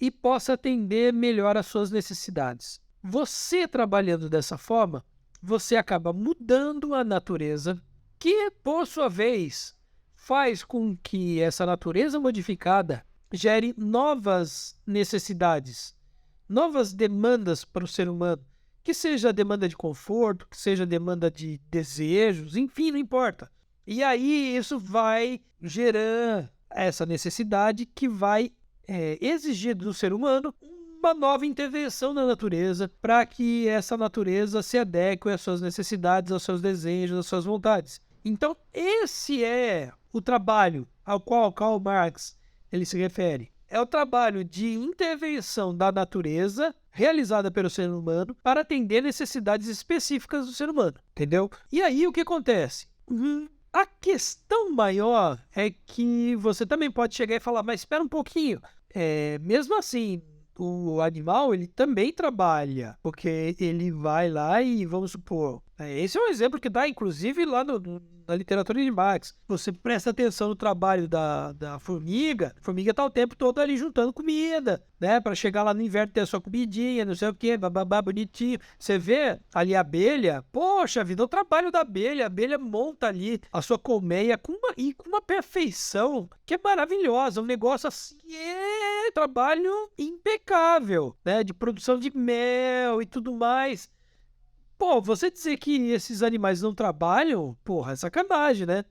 e possa atender melhor às suas necessidades. Você trabalhando dessa forma, você acaba mudando a natureza, que, por sua vez, faz com que essa natureza modificada gere novas necessidades, novas demandas para o ser humano, que seja a demanda de conforto, que seja a demanda de desejos, enfim, não importa. E aí isso vai gerar essa necessidade que vai exigir do ser humano uma nova intervenção na natureza para que essa natureza se adeque às suas necessidades, aos seus desejos, às suas vontades. Então, esse é o trabalho ao qual Karl Marx ele se refere. É o trabalho de intervenção da natureza realizada pelo ser humano para atender necessidades específicas do ser humano, entendeu? E aí, o que acontece? A questão maior é que você também pode chegar e falar, mas espera um pouquinho, mesmo assim, o animal ele também trabalha, porque ele vai lá e, vamos supor, esse é um exemplo que dá, inclusive, lá na literatura de Marx, você presta atenção no trabalho da formiga, a formiga está o tempo todo ali juntando comida, né? Para chegar lá no inverno ter a sua comidinha, não sei o que, bababá, bonitinho. Você vê ali a abelha, poxa vida, o trabalho da abelha, a abelha monta ali a sua colmeia com uma perfeição que é maravilhosa, um negócio assim, trabalho impecável, né? De produção de mel e tudo mais. Pô, você dizer que esses animais não trabalham, porra, é sacanagem, né?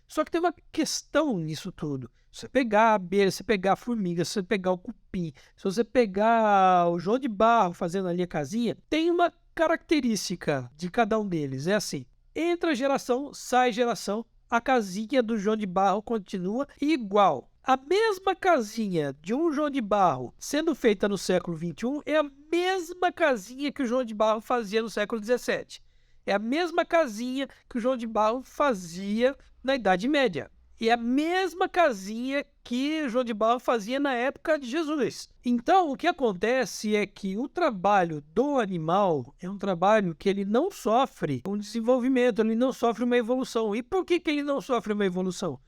Só que tem uma questão nisso tudo. Se você pegar a abelha, se você pegar a formiga, se você pegar o cupim, se você pegar o João de Barro fazendo ali a casinha, tem uma característica de cada um deles. É assim, entra geração, sai geração, a casinha do João de Barro continua igual. A mesma casinha de um João de Barro sendo feita no século XXI é a mesma casinha que o João de Barro fazia no século XVII. É a mesma casinha que o João de Barro fazia na Idade Média. E é a mesma casinha que o João de Barro fazia na época de Jesus. Então, o que acontece é que o trabalho do animal é um trabalho que ele não sofre um desenvolvimento, ele não sofre uma evolução. E por que ele não sofre uma evolução?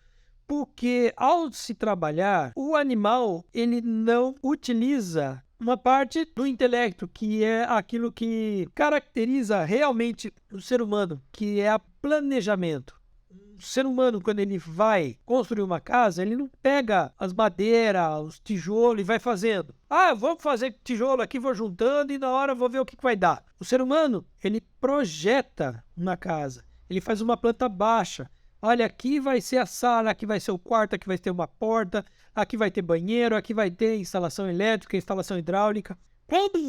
Porque ao se trabalhar, o animal ele não utiliza uma parte do intelecto, que é aquilo que caracteriza realmente o ser humano, que é o planejamento. O ser humano, quando ele vai construir uma casa, ele não pega as madeiras, os tijolos e vai fazendo. Ah, vamos fazer tijolo aqui, vou juntando e na hora vou ver o que vai dar. O ser humano, ele projeta uma casa, ele faz uma planta baixa. Olha, aqui vai ser a sala, aqui vai ser o quarto, aqui vai ter uma porta, aqui vai ter banheiro, aqui vai ter instalação elétrica, instalação hidráulica. Quando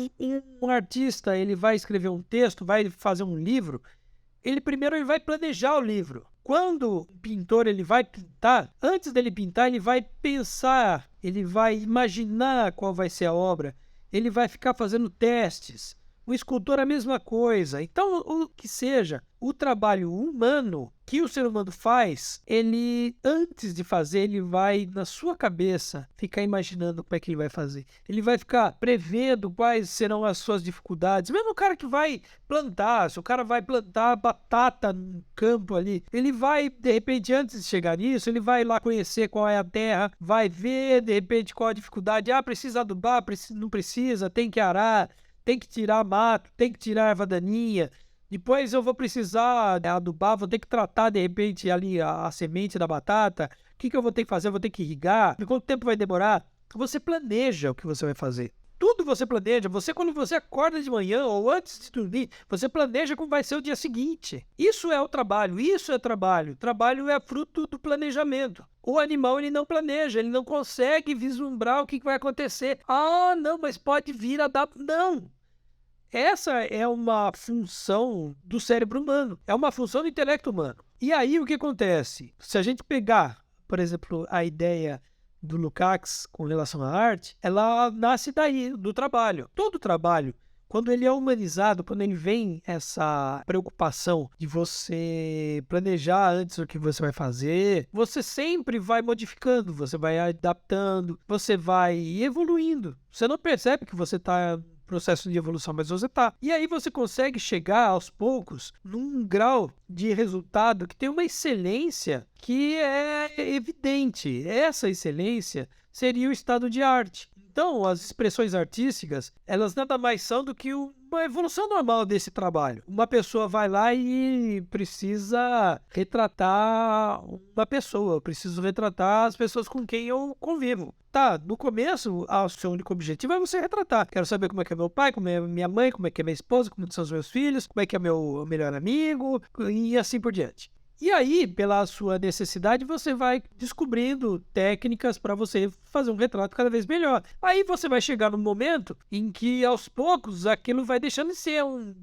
um artista ele vai escrever um texto, vai fazer um livro, primeiro ele vai planejar o livro. Quando o pintor ele vai pintar, antes dele pintar, ele vai pensar, ele vai imaginar qual vai ser a obra, ele vai ficar fazendo testes. O escultor a mesma coisa. Então, o que seja, o trabalho humano que o ser humano faz, ele, antes de fazer, ele vai, na sua cabeça, ficar imaginando como é que ele vai fazer. Ele vai ficar prevendo quais serão as suas dificuldades. Mesmo o cara que vai plantar, se o cara vai plantar batata no campo ali, ele vai, de repente, antes de chegar nisso, ele vai lá conhecer qual é a terra, vai ver, de repente, qual a dificuldade. Ah, precisa adubar, não precisa, tem que arar, tem que tirar mato, tem que tirar erva daninha. Depois eu vou precisar adubar, vou ter que tratar de repente ali a semente da batata. O que eu vou ter que fazer? Eu vou ter que irrigar. Quanto tempo vai demorar? Você planeja o que você vai fazer. Tudo você planeja. Quando você acorda de manhã ou antes de dormir, você planeja como vai ser o dia seguinte. Isso é o trabalho. Isso é trabalho. Trabalho é fruto do planejamento. O animal ele não planeja, ele não consegue vislumbrar o que vai acontecer. Ah, não, mas pode vir a dar... Não! Essa é uma função do cérebro humano, é uma função do intelecto humano. E aí o que acontece? Se a gente pegar, por exemplo, a ideia do Lukács com relação à arte, ela nasce daí, do trabalho. Todo trabalho, quando ele é humanizado, quando ele vem essa preocupação de você planejar antes o que você vai fazer, você sempre vai modificando, você vai adaptando, você vai evoluindo. Você não percebe que você está processo de evolução, mas você tá. E aí você consegue chegar aos poucos num grau de resultado que tem uma excelência que é evidente. Essa excelência seria o estado de arte. Então, as expressões artísticas, elas nada mais são do que uma evolução normal desse trabalho. Uma pessoa vai lá e precisa retratar uma pessoa, eu preciso retratar as pessoas com quem eu convivo. Tá, no começo, o seu único objetivo é você retratar. Quero saber como é que é meu pai, como é minha mãe, como é que é minha esposa, como são os meus filhos, como é que é meu melhor amigo e assim por diante. E aí, pela sua necessidade, você vai descobrindo técnicas para você fazer um retrato cada vez melhor. Aí você vai chegar num momento em que, aos poucos, aquilo vai deixando de ser um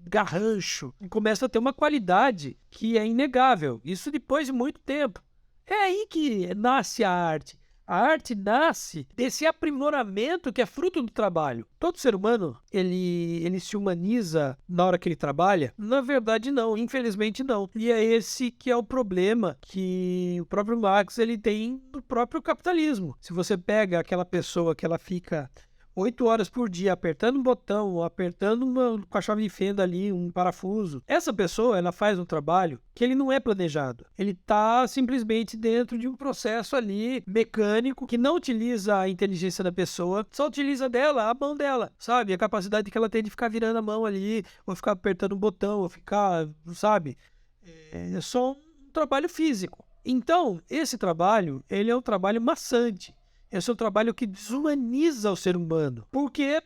garrancho e começa a ter uma qualidade que é inegável. Isso depois de muito tempo. É aí que nasce a arte. A arte nasce desse aprimoramento que é fruto do trabalho. Todo ser humano, ele se humaniza na hora que ele trabalha? Na verdade, não. Infelizmente, não. E é esse que é o problema que o próprio Marx ele tem no próprio capitalismo. Se você pega aquela pessoa que ela fica 8 horas por dia apertando um botão, apertando com a chave de fenda ali, um parafuso. Essa pessoa, ela faz um trabalho que ele não é planejado. Ele está simplesmente dentro de um processo ali mecânico que não utiliza a inteligência da pessoa, só utiliza dela, a mão dela, sabe? A capacidade que ela tem de ficar virando a mão ali, ou ficar apertando um botão, ou ficar, sabe? É só um trabalho físico. Então, esse trabalho, ele é um trabalho maçante. Esse é um trabalho que desumaniza o ser humano, porque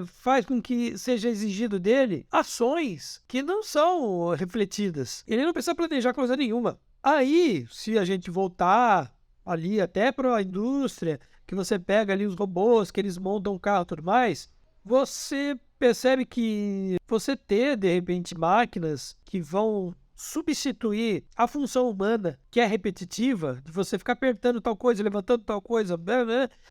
faz com que seja exigido dele ações que não são refletidas. Ele não precisa planejar coisa nenhuma. Aí, se a gente voltar ali até para a indústria, que você pega ali os robôs, que eles montam um carro e tudo mais, você percebe que você ter, de repente, máquinas que vão substituir a função humana, que é repetitiva, de você ficar apertando tal coisa, levantando tal coisa,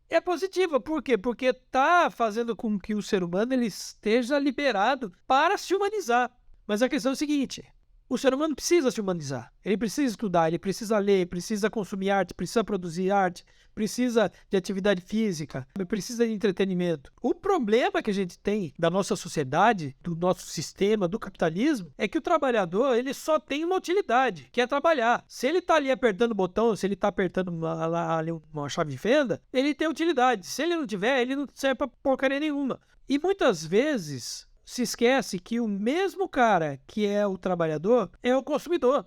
é positiva. Por quê? Porque está fazendo com que o ser humano ele esteja liberado para se humanizar. Mas a questão é a seguinte: o ser humano precisa se humanizar, ele precisa estudar, ele precisa ler, precisa consumir arte, precisa produzir arte, precisa de atividade física, precisa de entretenimento. O problema que a gente tem da nossa sociedade, do nosso sistema, do capitalismo, é que o trabalhador ele só tem uma utilidade, que é trabalhar. Se ele está ali apertando o botão, se ele está apertando uma chave de fenda, ele tem utilidade. Se ele não tiver, ele não serve para porcaria nenhuma. E muitas vezes se esquece que o mesmo cara que é o trabalhador é o consumidor.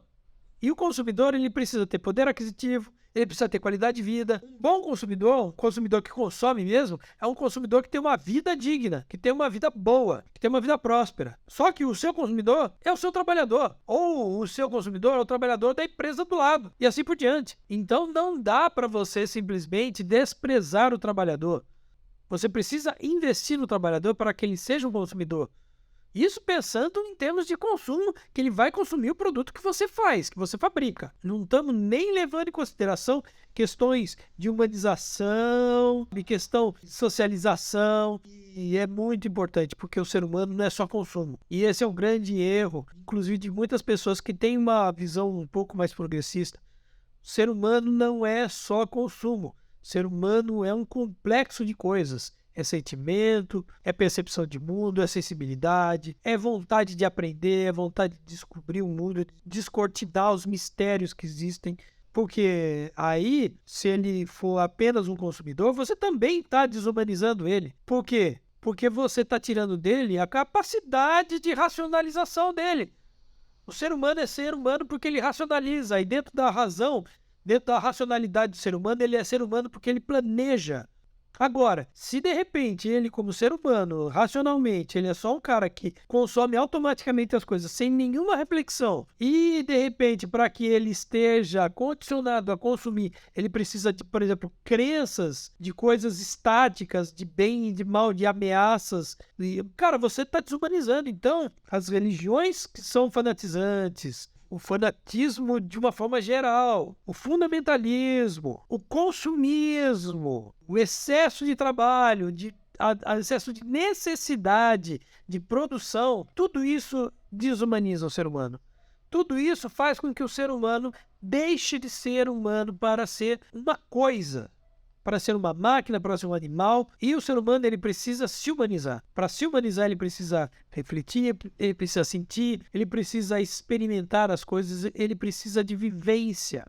E o consumidor ele precisa ter poder aquisitivo, ele precisa ter qualidade de vida. Um bom consumidor, um consumidor que consome mesmo, é um consumidor que tem uma vida digna, que tem uma vida boa, que tem uma vida próspera. Só que o seu consumidor é o seu trabalhador, ou o seu consumidor é o trabalhador da empresa do lado, e assim por diante. Então não dá para você simplesmente desprezar o trabalhador. Você precisa investir no trabalhador para que ele seja um consumidor. Isso pensando em termos de consumo, que ele vai consumir o produto que você faz, que você fabrica. Não estamos nem levando em consideração questões de humanização, de questão de socialização. E é muito importante, porque o ser humano não é só consumo. E esse é um grande erro, inclusive de muitas pessoas que têm uma visão um pouco mais progressista. O ser humano não é só consumo. O ser humano é um complexo de coisas. É sentimento, é percepção de mundo, é sensibilidade, é vontade de aprender, é vontade de descobrir o mundo, de descortinar os mistérios que existem. Porque aí, se ele for apenas um consumidor, você também está desumanizando ele. Por quê? Porque você está tirando dele a capacidade de racionalização dele. O ser humano é ser humano porque ele racionaliza. E dentro da razão, dentro da racionalidade do ser humano, ele é ser humano porque ele planeja. Agora, se de repente ele, como ser humano, racionalmente, ele é só um cara que consome automaticamente as coisas sem nenhuma reflexão e, de repente, para que ele esteja condicionado a consumir, ele precisa de, por exemplo, crenças de coisas estáticas, de bem e de mal, de ameaças. E, cara, você está desumanizando. Então, as religiões que são fanatizantes, o fanatismo de uma forma geral, o fundamentalismo, o consumismo, o excesso de trabalho, excesso de necessidade de produção, tudo isso desumaniza o ser humano. Tudo isso faz com que o ser humano deixe de ser humano para ser uma coisa, para ser uma máquina, para ser um animal. E o ser humano ele precisa se humanizar. Para se humanizar, ele precisa refletir, ele precisa sentir, ele precisa experimentar as coisas, ele precisa de vivência.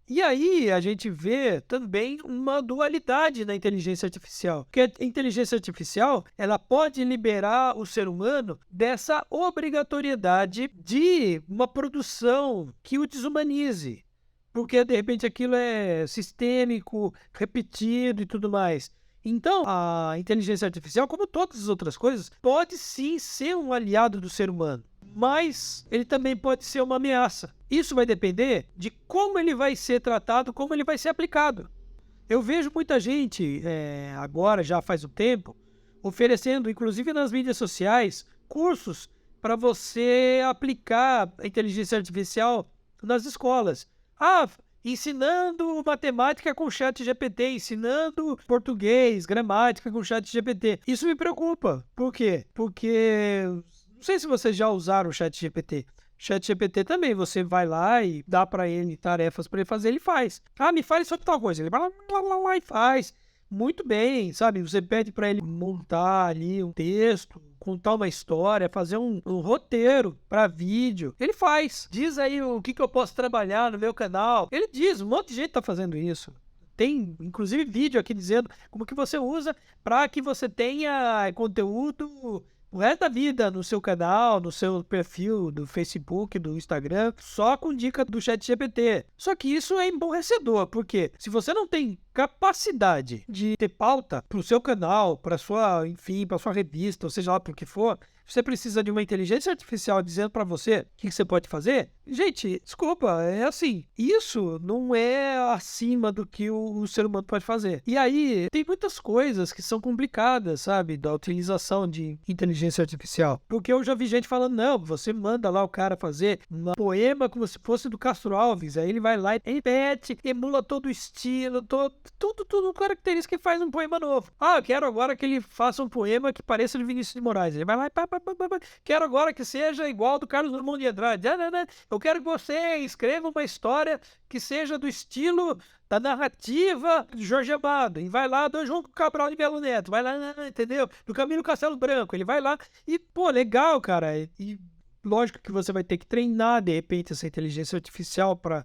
E aí a gente vê também uma dualidade na inteligência artificial. Porque a inteligência artificial ela pode liberar o ser humano dessa obrigatoriedade de uma produção que o desumanize. Porque, de repente, aquilo é sistêmico, repetido e tudo mais. Então, a inteligência artificial, como todas as outras coisas, pode sim ser um aliado do ser humano. Mas ele também pode ser uma ameaça. Isso vai depender de como ele vai ser tratado, como ele vai ser aplicado. Eu vejo muita gente, agora já faz um tempo, oferecendo, inclusive nas mídias sociais, cursos para você aplicar a inteligência artificial nas escolas. Ensinando matemática com ChatGPT, ensinando português, gramática com ChatGPT. Isso me preocupa. Por quê? Porque não sei se vocês já usaram o ChatGPT. ChatGPT também, você vai lá e dá para ele tarefas para ele fazer, ele faz. Me fale sobre tal coisa. Ele vai lá e faz. muito bem, sabe? Você pede para ele montar ali um texto, contar uma história, fazer um roteiro para vídeo. Ele faz. Diz aí o que eu posso trabalhar no meu canal. Ele diz, um monte de gente tá fazendo isso. Tem, inclusive, vídeo aqui dizendo como que você usa para que você tenha conteúdo o resto da vida no seu canal, no seu perfil do Facebook, do Instagram, só com dica do ChatGPT. Só que isso é emborrecedor, porque se você não tem capacidade de ter pauta para o seu canal, para sua, enfim, para sua revista, ou seja lá para o que for, você precisa de uma inteligência artificial dizendo para você o que você pode fazer. Gente, desculpa, é assim, isso não é acima do que o ser humano pode fazer. E aí, tem muitas coisas que são complicadas, sabe, da utilização de inteligência artificial. Porque eu já vi gente falando, não, você manda lá o cara fazer um poema como se fosse do Castro Alves, aí ele vai lá e repete, emula todo o estilo, tudo característica que faz um poema novo. Ah, eu quero agora que ele faça um poema que pareça de Vinícius de Moraes. Ele vai lá e quero agora que seja igual ao do Carlos Drummond de Andrade. Eu quero que você escreva uma história que seja do estilo da narrativa de Jorge Amado. E vai lá do João Cabral de Melo Neto. Vai lá, entendeu? Do Camilo Castelo Branco. Ele vai lá e, pô, legal, cara. E lógico que você vai ter que treinar, de repente, essa inteligência artificial para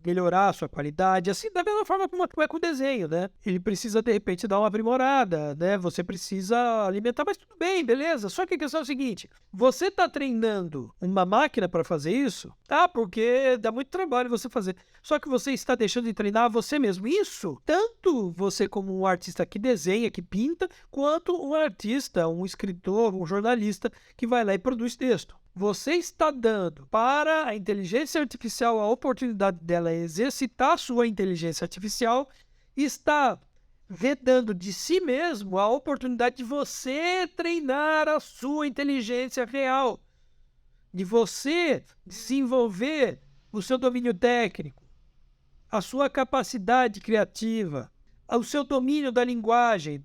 melhorar a sua qualidade. Assim, da mesma forma como é com o desenho, né? Ele precisa, de repente, dar uma aprimorada, né? Você precisa alimentar, mas tudo bem, beleza. Só que a questão é o seguinte, você está treinando uma máquina para fazer isso? Tá, porque dá muito trabalho você fazer. Só que você está deixando de treinar você mesmo. Isso, tanto você como um artista que desenha, que pinta, quanto um artista, um escritor, um jornalista que vai lá e produz texto. Você está dando para a inteligência artificial a oportunidade dela exercitar a sua inteligência artificial e está vedando de si mesmo a oportunidade de você treinar a sua inteligência real, de você desenvolver o seu domínio técnico, a sua capacidade criativa, o seu domínio da linguagem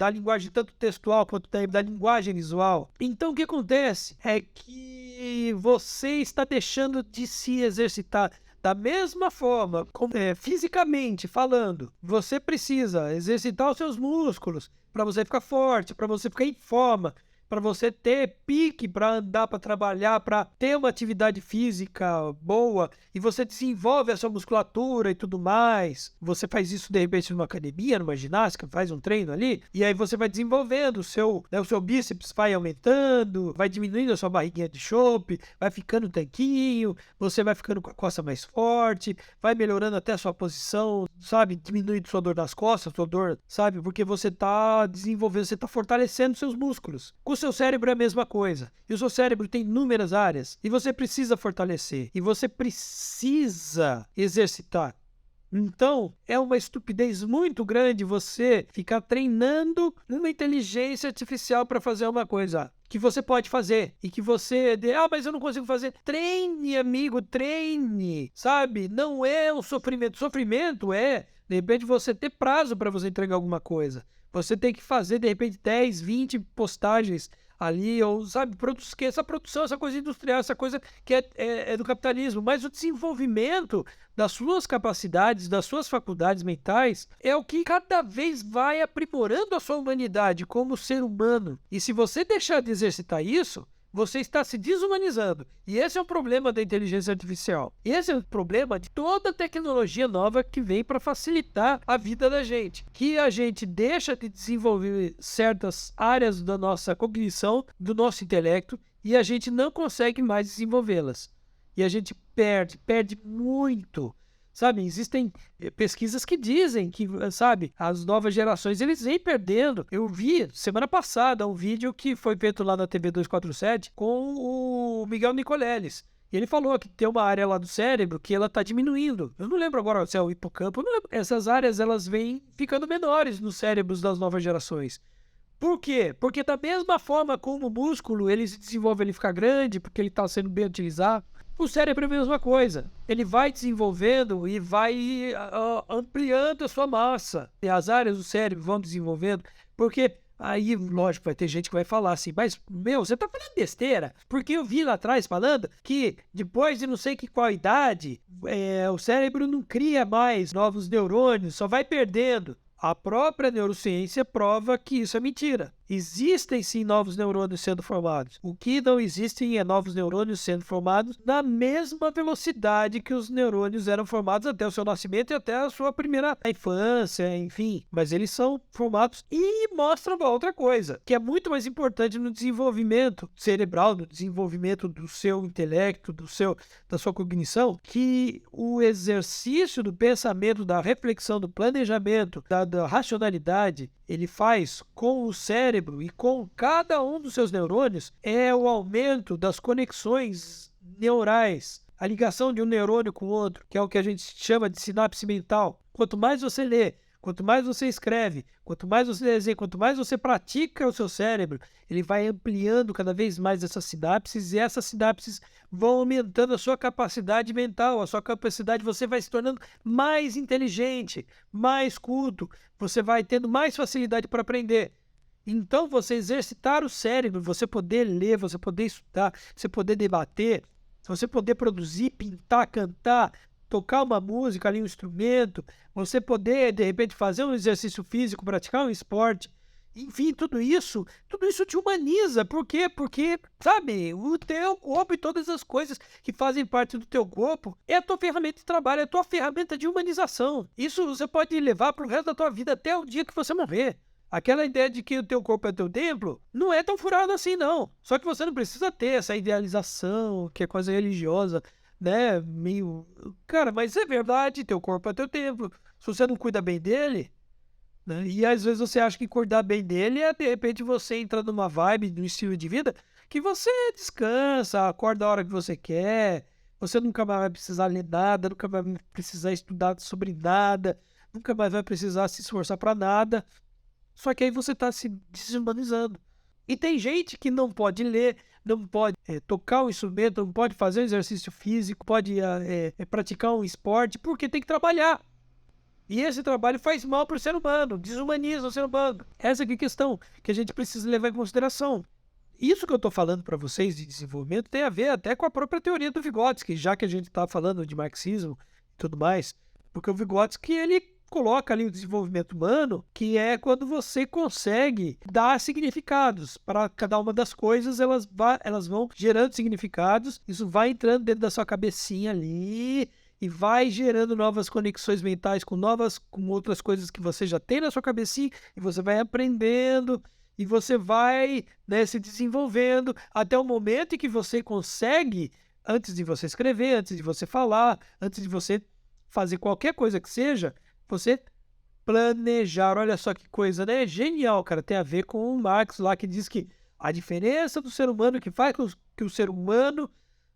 tanto textual quanto da linguagem visual. Então o que acontece é que você está deixando de se exercitar. Da mesma forma, como, fisicamente falando, você precisa exercitar os seus músculos para você ficar forte, para você ficar em forma, para você ter pique para andar, para trabalhar, para ter uma atividade física boa, e você desenvolve a sua musculatura e tudo mais. Você faz isso de repente numa academia, numa ginástica, faz um treino ali, e aí você vai desenvolvendo o seu bíceps, vai aumentando, vai diminuindo a sua barriguinha de chope, vai ficando tanquinho, você vai ficando com a costa mais forte, vai melhorando até a sua posição, sabe, diminuindo sua dor nas costas, sua dor, sabe, porque você está desenvolvendo, você está fortalecendo seus músculos. O seu cérebro é a mesma coisa. E o seu cérebro tem inúmeras áreas. E você precisa fortalecer. E você precisa exercitar. Então, é uma estupidez muito grande você ficar treinando uma inteligência artificial para fazer uma coisa que você pode fazer. E que você... mas eu não consigo fazer. Treine, amigo, treine. Sabe? Não é um sofrimento. Sofrimento é, de repente, você ter prazo para você entregar alguma coisa. Você tem que fazer, de repente, 10, 20 postagens ali, ou, sabe, essa produção, essa coisa industrial, essa coisa que é do capitalismo. Mas o desenvolvimento das suas capacidades, das suas faculdades mentais, é o que cada vez vai aprimorando a sua humanidade como ser humano. E se você deixar de exercitar isso, você está se desumanizando. E esse é o problema da inteligência artificial. Esse é o problema de toda tecnologia nova que vem para facilitar a vida da gente. Que a gente deixa de desenvolver certas áreas da nossa cognição, do nosso intelecto, e a gente não consegue mais desenvolvê-las. E a gente perde muito. Sabe, existem pesquisas que dizem que, sabe, as novas gerações, eles vêm perdendo. Eu vi, semana passada, um vídeo que foi feito lá na TV 247 com o Miguel Nicoleles. E ele falou que tem uma área lá do cérebro que ela está diminuindo. Eu não lembro agora se é o hipocampo, eu não lembro. Essas áreas, elas vêm ficando menores nos cérebros das novas gerações. Por quê? Porque da mesma forma como o músculo, ele se desenvolve, ele fica grande, porque ele está sendo bem utilizado. O cérebro é a mesma coisa. Ele vai desenvolvendo e vai ampliando a sua massa. E as áreas do cérebro vão desenvolvendo. Porque aí, lógico, vai ter gente que vai falar assim, mas, você tá falando besteira. Porque eu vi lá atrás falando que depois de não sei qual idade, o cérebro não cria mais novos neurônios, só vai perdendo. A própria neurociência prova que isso é mentira. Existem sim novos neurônios sendo formados. O que não existem é novos neurônios sendo formados na mesma velocidade que os neurônios eram formados até o seu nascimento e até a sua primeira infância, enfim. Mas eles são formados e mostram uma outra coisa, que é muito mais importante no desenvolvimento cerebral, no desenvolvimento do seu intelecto, da sua cognição, que o exercício do pensamento, da reflexão, do planejamento, da racionalidade, ele faz com o cérebro e com cada um dos seus neurônios é o aumento das conexões neurais, a ligação de um neurônio com o outro, que é o que a gente chama de sinapse mental. Quanto mais você lê, quanto mais você escreve, quanto mais você desenha, quanto mais você pratica o seu cérebro, ele vai ampliando cada vez mais essas sinapses e essas sinapses vão aumentando a sua capacidade mental, a sua capacidade, você vai se tornando mais inteligente, mais culto, você vai tendo mais facilidade para aprender. Então, você exercitar o cérebro, você poder ler, você poder estudar, você poder debater, você poder produzir, pintar, cantar, tocar uma música ali, um instrumento, você poder, de repente, fazer um exercício físico, praticar um esporte, enfim, tudo isso te humaniza. Por quê? Porque, sabe, o teu corpo e todas as coisas que fazem parte do teu corpo é a tua ferramenta de trabalho, é a tua ferramenta de humanização. Isso você pode levar para o resto da tua vida até o dia que você morrer. Aquela ideia de que o teu corpo é teu templo não é tão furado assim, não. Só que você não precisa ter essa idealização, que é coisa religiosa, né? Meio... Cara, mas é verdade, teu corpo é teu templo. Se você não cuida bem dele, né? E às vezes você acha que cuidar bem dele é, de repente, você entra numa vibe, num estilo de vida, que você descansa, acorda a hora que você quer, você nunca mais vai precisar ler nada, nunca vai precisar estudar sobre nada, nunca mais vai precisar se esforçar para nada. Só que aí você está se desumanizando. E tem gente que não pode ler, não pode tocar um instrumento, não pode fazer um exercício físico, pode praticar um esporte, porque tem que trabalhar. E esse trabalho faz mal para o ser humano, desumaniza o ser humano. Essa aqui é a questão que a gente precisa levar em consideração. Isso que eu estou falando para vocês de desenvolvimento tem a ver até com a própria teoria do Vygotsky, já que a gente está falando de marxismo e tudo mais, porque o Vygotsky, ele coloca ali o desenvolvimento humano, que é quando você consegue dar significados para cada uma das coisas, elas vão gerando significados, isso vai entrando dentro da sua cabecinha ali e vai gerando novas conexões mentais com outras coisas que você já tem na sua cabecinha, e você vai aprendendo e você vai, né, se desenvolvendo até o momento em que você consegue, antes de você escrever, antes de você falar, antes de você fazer qualquer coisa que seja, você planejar. Olha só que coisa, né? Genial, cara. Tem a ver com o Marx lá, que diz que a diferença do ser humano que faz com que o ser humano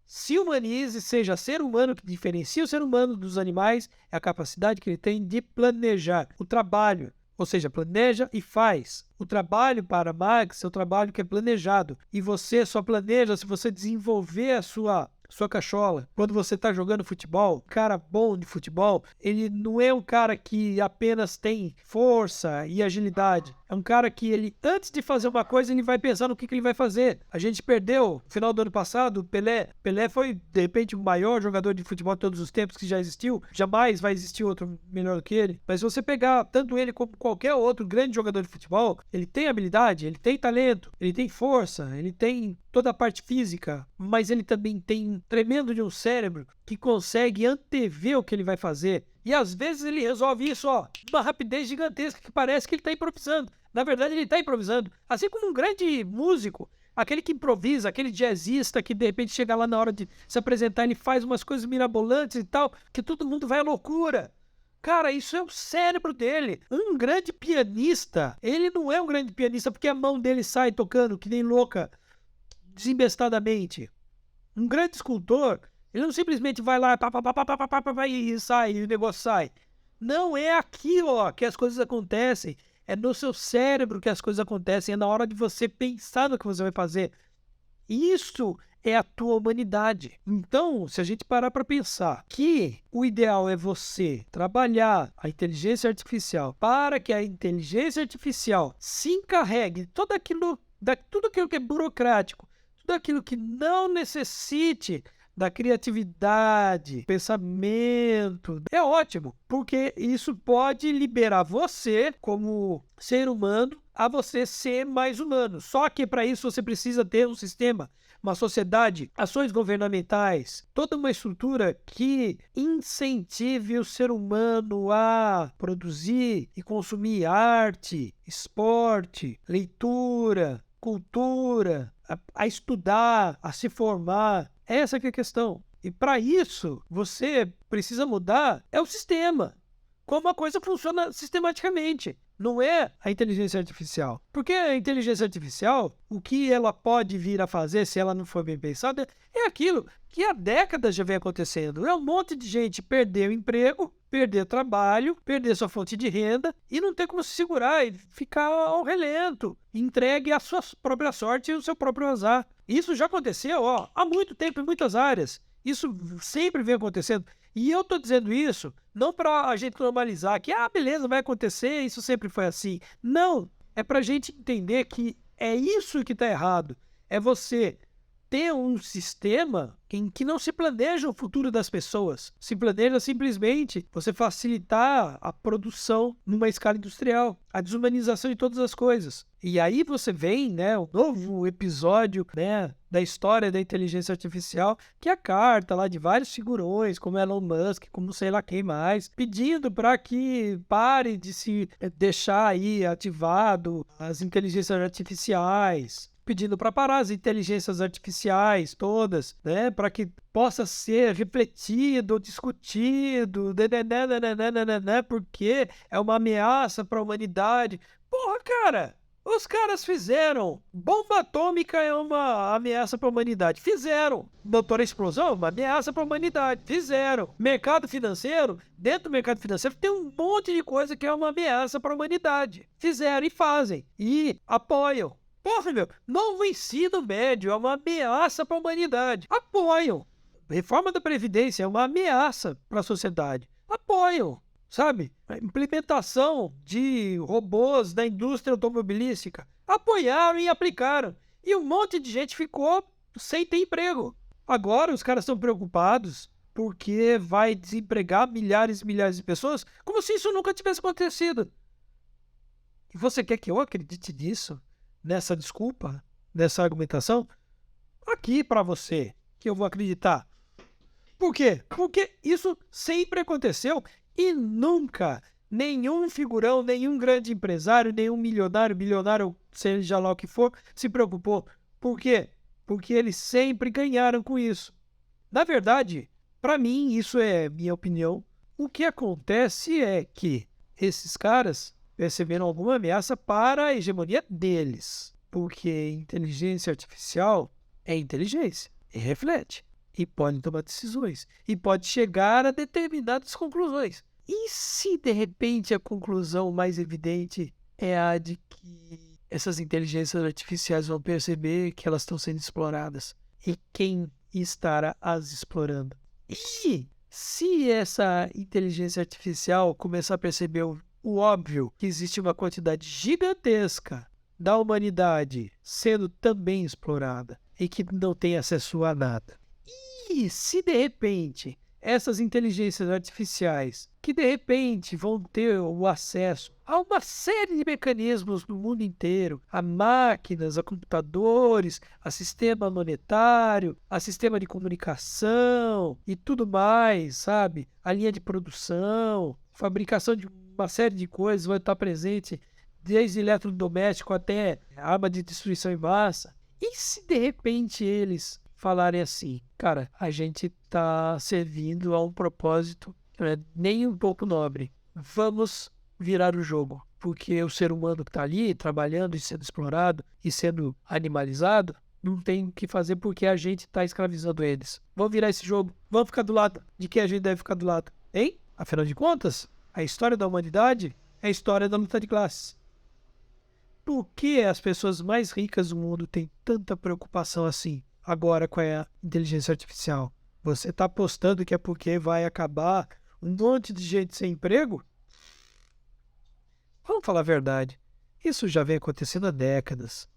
se humanize, seja ser humano, que diferencia o ser humano dos animais, é a capacidade que ele tem de planejar o trabalho. Ou seja, planeja e faz. O trabalho para Marx é o trabalho que é planejado. E você só planeja se você desenvolver a sua cachola. Quando você está jogando futebol, cara bom de futebol, ele não é um cara que apenas tem força e agilidade. É um cara que ele, antes de fazer uma coisa, ele vai pensar no que ele vai fazer. A gente perdeu, no final do ano passado, o Pelé. Pelé foi, de repente, o maior jogador de futebol de todos os tempos que já existiu. Jamais vai existir outro melhor do que ele. Mas se você pegar tanto ele como qualquer outro grande jogador de futebol, ele tem habilidade, ele tem talento, ele tem força, ele tem toda a parte física, mas ele também tem um tremendo de um cérebro que consegue antever o que ele vai fazer. E às vezes ele resolve isso, uma rapidez gigantesca que parece que ele está improvisando. Na verdade, ele está improvisando. Assim como um grande músico, aquele que improvisa, aquele jazzista que de repente chega lá na hora de se apresentar, ele faz umas coisas mirabolantes e tal, que todo mundo vai à loucura. Cara, isso é o cérebro dele. Um grande pianista, ele não é um grande pianista porque a mão dele sai tocando que nem louca, desembestadamente. Um grande escultor, ele não simplesmente vai lá e sai, e o negócio sai. Não é aqui, que as coisas acontecem. É no seu cérebro que as coisas acontecem. É na hora de você pensar no que você vai fazer. Isso é a tua humanidade. Então, se a gente parar para pensar que o ideal é você trabalhar a inteligência artificial para que a inteligência artificial se encarregue de tudo aquilo que é burocrático, tudo aquilo que não necessite da criatividade, pensamento. É ótimo, porque isso pode liberar você, como ser humano, a você ser mais humano. Só que para isso você precisa ter um sistema, uma sociedade, ações governamentais, toda uma estrutura que incentive o ser humano a produzir e consumir arte, esporte, leitura, cultura, a estudar, a se formar. Essa que é a questão. E para isso, você precisa mudar o sistema. Como a coisa funciona sistematicamente. Não é a inteligência artificial. Porque a inteligência artificial, o que ela pode vir a fazer se ela não for bem pensada, é aquilo que há décadas já vem acontecendo. É um monte de gente perder o emprego, perder trabalho, perder sua fonte de renda e não ter como se segurar e ficar ao relento, entregue à sua própria sorte e ao seu próprio azar. Isso já aconteceu há muito tempo em muitas áreas. Isso sempre vem acontecendo. E eu estou dizendo isso não para a gente normalizar que, beleza, vai acontecer, isso sempre foi assim. Não, é para a gente entender que é isso que está errado. É você ter um sistema em que não se planeja o futuro das pessoas. Se planeja simplesmente você facilitar a produção numa escala industrial, a desumanização de todas as coisas. E aí você vem, um novo episódio, da história da inteligência artificial, que é a carta lá de vários figurões, como Elon Musk, como sei lá quem mais, pedindo para que pare de se deixar aí ativado as inteligências artificiais, pedindo para parar as inteligências artificiais todas, para que possa ser refletido, discutido, porque é uma ameaça para a humanidade. Porra, cara! Os caras fizeram. Bomba atômica é uma ameaça para a humanidade. Fizeram. Doutora Explosão é uma ameaça para a humanidade. Fizeram. Mercado financeiro, dentro do mercado financeiro tem um monte de coisa que é uma ameaça para a humanidade. Fizeram e fazem. E apoiam. Porra, meu, novo ensino médio é uma ameaça para a humanidade. Apoiam. Reforma da Previdência é uma ameaça para a sociedade. Apoiam. Sabe? A implementação de robôs da indústria automobilística. Apoiaram e aplicaram. E um monte de gente ficou sem ter emprego. Agora os caras estão preocupados porque vai desempregar milhares e milhares de pessoas, como se isso nunca tivesse acontecido. E você quer que eu acredite nisso? Nessa desculpa? Nessa argumentação? Aqui para você que eu vou acreditar. Por quê? Porque isso sempre aconteceu. E nunca nenhum figurão, nenhum grande empresário, nenhum milionário, bilionário, seja lá o que for, se preocupou. Por quê? Porque eles sempre ganharam com isso. Na verdade, para mim, isso é minha opinião. O que acontece é que esses caras perceberam alguma ameaça para a hegemonia deles. Porque inteligência artificial é inteligência e reflete. E pode tomar decisões. E pode chegar a determinadas conclusões. E se, de repente, a conclusão mais evidente é a de que essas inteligências artificiais vão perceber que elas estão sendo exploradas? E quem estará as explorando? E se essa inteligência artificial começar a perceber o óbvio, que existe uma quantidade gigantesca da humanidade sendo também explorada e que não tem acesso a nada? E se, de repente, essas inteligências artificiais, que de repente vão ter o acesso a uma série de mecanismos no mundo inteiro, a máquinas, a computadores, a sistema monetário, a sistema de comunicação e tudo mais, sabe? A linha de produção, fabricação de uma série de coisas vai estar presente, desde eletrodoméstico até arma de destruição em massa. E se de repente eles falarem assim, cara, a gente está servindo a um propósito que não é nem um pouco nobre. Vamos virar o jogo. Porque o ser humano que está ali, trabalhando e sendo explorado e sendo animalizado, não tem o que fazer porque a gente está escravizando eles. Vamos virar esse jogo. Vamos ficar do lado de quem a gente deve ficar do lado. Hein? Afinal de contas, a história da humanidade é a história da luta de classes. Por que as pessoas mais ricas do mundo têm tanta preocupação assim? Agora com a inteligência artificial. Você está apostando que é porque vai acabar um monte de gente sem emprego? Vamos falar a verdade. Isso já vem acontecendo há décadas.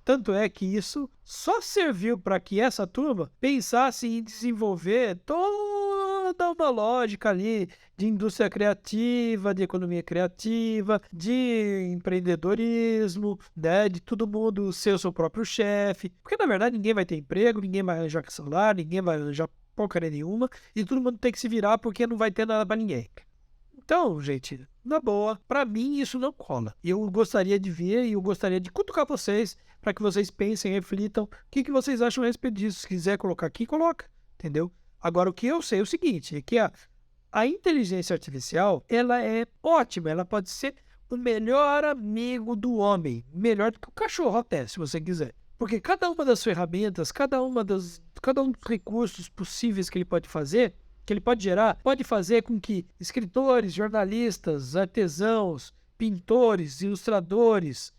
Tanto é que isso só serviu para que essa turma pensasse em desenvolver toda uma lógica ali de indústria criativa, de economia criativa, de empreendedorismo, né, de todo mundo ser o seu próprio chefe. Porque, na verdade, ninguém vai ter emprego, ninguém vai arranjar celular, ninguém vai arranjar porcaria nenhuma, e todo mundo tem que se virar porque não vai ter nada para ninguém. Então, gente, na boa, para mim isso não cola. Eu gostaria de ver e eu gostaria de cutucar vocês para que vocês pensem, reflitam o que vocês acham a respeito disso. Se quiser colocar aqui, coloca, entendeu? Agora, o que eu sei é o seguinte, é que a inteligência artificial, ela é ótima, ela pode ser o melhor amigo do homem, melhor do que o cachorro até, se você quiser. Porque cada uma das ferramentas, cada um dos recursos possíveis que ele pode fazer, que ele pode gerar, pode fazer com que escritores, jornalistas, artesãos, pintores, ilustradores,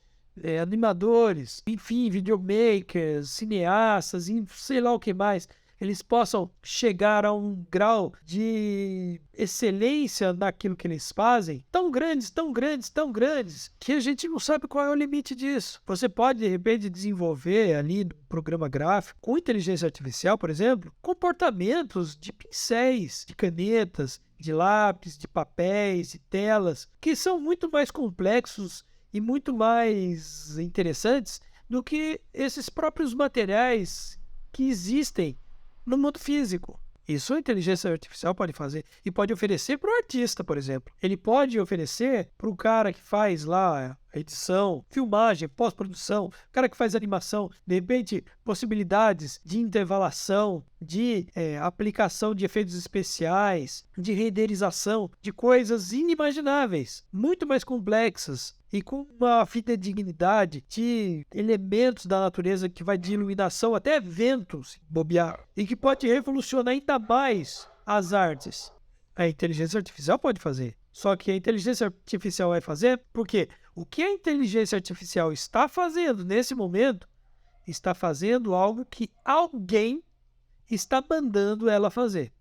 animadores, enfim, videomakers, cineastas, sei lá o que mais, eles possam chegar a um grau de excelência naquilo que eles fazem, tão grandes, tão grandes, tão grandes, que a gente não sabe qual é o limite disso. Você pode, de repente, desenvolver ali no programa gráfico, com inteligência artificial, por exemplo, comportamentos de pincéis, de canetas, de lápis, de papéis, de telas, que são muito mais complexos e muito mais interessantes do que esses próprios materiais que existem no mundo físico. Isso a inteligência artificial pode fazer e pode oferecer para o artista, por exemplo. Ele pode oferecer para o cara que faz lá a edição, filmagem, pós-produção, o cara que faz animação, de repente, possibilidades de intervalação, de aplicação de efeitos especiais, de renderização, de coisas inimagináveis, muito mais complexas e com uma fidedignidade de elementos da natureza que vai de iluminação até ventos, bobear, e que pode revolucionar ainda mais as artes. A inteligência artificial pode fazer. Só que a inteligência artificial vai fazer porque o que a inteligência artificial está fazendo nesse momento, está fazendo algo que alguém está mandando ela fazer.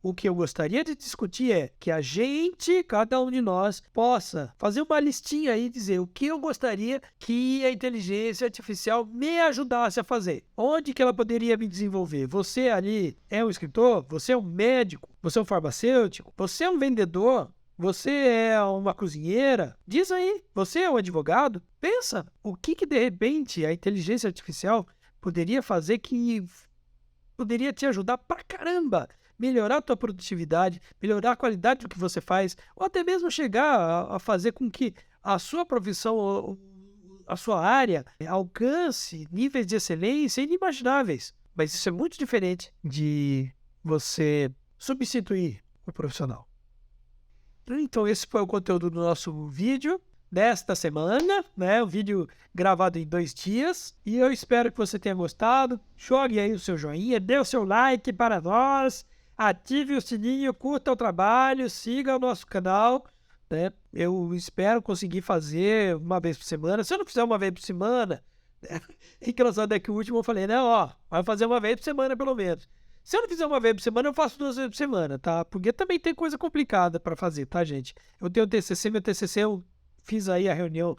O que eu gostaria de discutir é que a gente, cada um de nós, possa fazer uma listinha aí e dizer o que eu gostaria que a inteligência artificial me ajudasse a fazer. Onde que ela poderia me desenvolver? Você ali é um escritor? Você é um médico? Você é um farmacêutico? Você é um vendedor? Você é uma cozinheira? Diz aí, você é um advogado? Pensa, o que de repente a inteligência artificial poderia fazer que poderia te ajudar pra caramba, melhorar a tua produtividade, melhorar a qualidade do que você faz, ou até mesmo chegar a fazer com que a sua profissão, a sua área, alcance níveis de excelência inimagináveis. Mas isso é muito diferente de você substituir o profissional. Então esse foi o conteúdo do nosso vídeo desta semana, né? Um vídeo gravado em 2 dias. E eu espero que você tenha gostado. Jogue aí o seu joinha, dê o seu like para nós, ative o sininho, curta o trabalho, siga o nosso canal, né? Eu espero conseguir fazer uma vez por semana. Se eu não fizer uma vez por semana, né? Engraçado é que o último eu falei, né? Ó, vai fazer uma vez por semana pelo menos. Se eu não fizer uma vez por semana, eu faço 2 vezes por semana, tá? Porque também tem coisa complicada para fazer, tá, gente? Eu tenho TCC, meu TCC eu fiz aí a reunião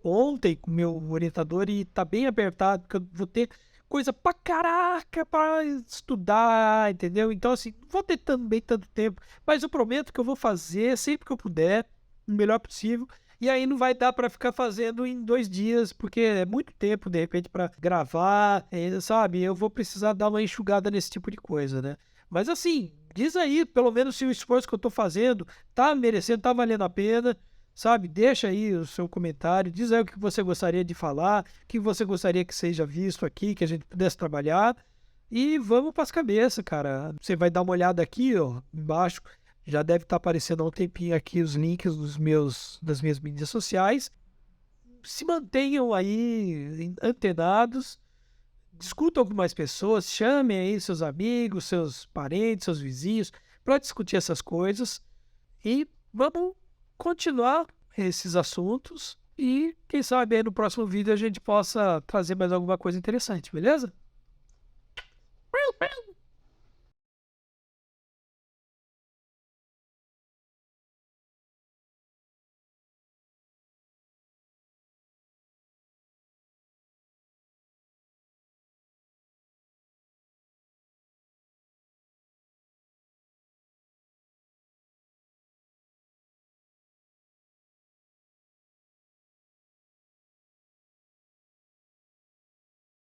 ontem com o meu orientador e tá bem apertado, porque eu vou ter coisa pra caraca pra estudar, entendeu? Então, assim, não vou ter também tanto tempo, mas eu prometo que eu vou fazer sempre que eu puder, o melhor possível. E aí não vai dar para ficar fazendo em 2 dias, porque é muito tempo, de repente, para gravar, sabe? Eu vou precisar dar uma enxugada nesse tipo de coisa, né? Mas assim, diz aí, pelo menos se o esforço que eu tô fazendo tá merecendo, tá valendo a pena, sabe? Deixa aí o seu comentário, diz aí o que você gostaria de falar, o que você gostaria que seja visto aqui, que a gente pudesse trabalhar. E vamos para as cabeças, cara. Você vai dar uma olhada aqui, ó, embaixo. Já deve estar aparecendo há um tempinho aqui os links das minhas mídias sociais. Se mantenham aí antenados, discutam com mais pessoas, chamem aí seus amigos, seus parentes, seus vizinhos para discutir essas coisas e vamos continuar esses assuntos e quem sabe aí no próximo vídeo a gente possa trazer mais alguma coisa interessante, beleza?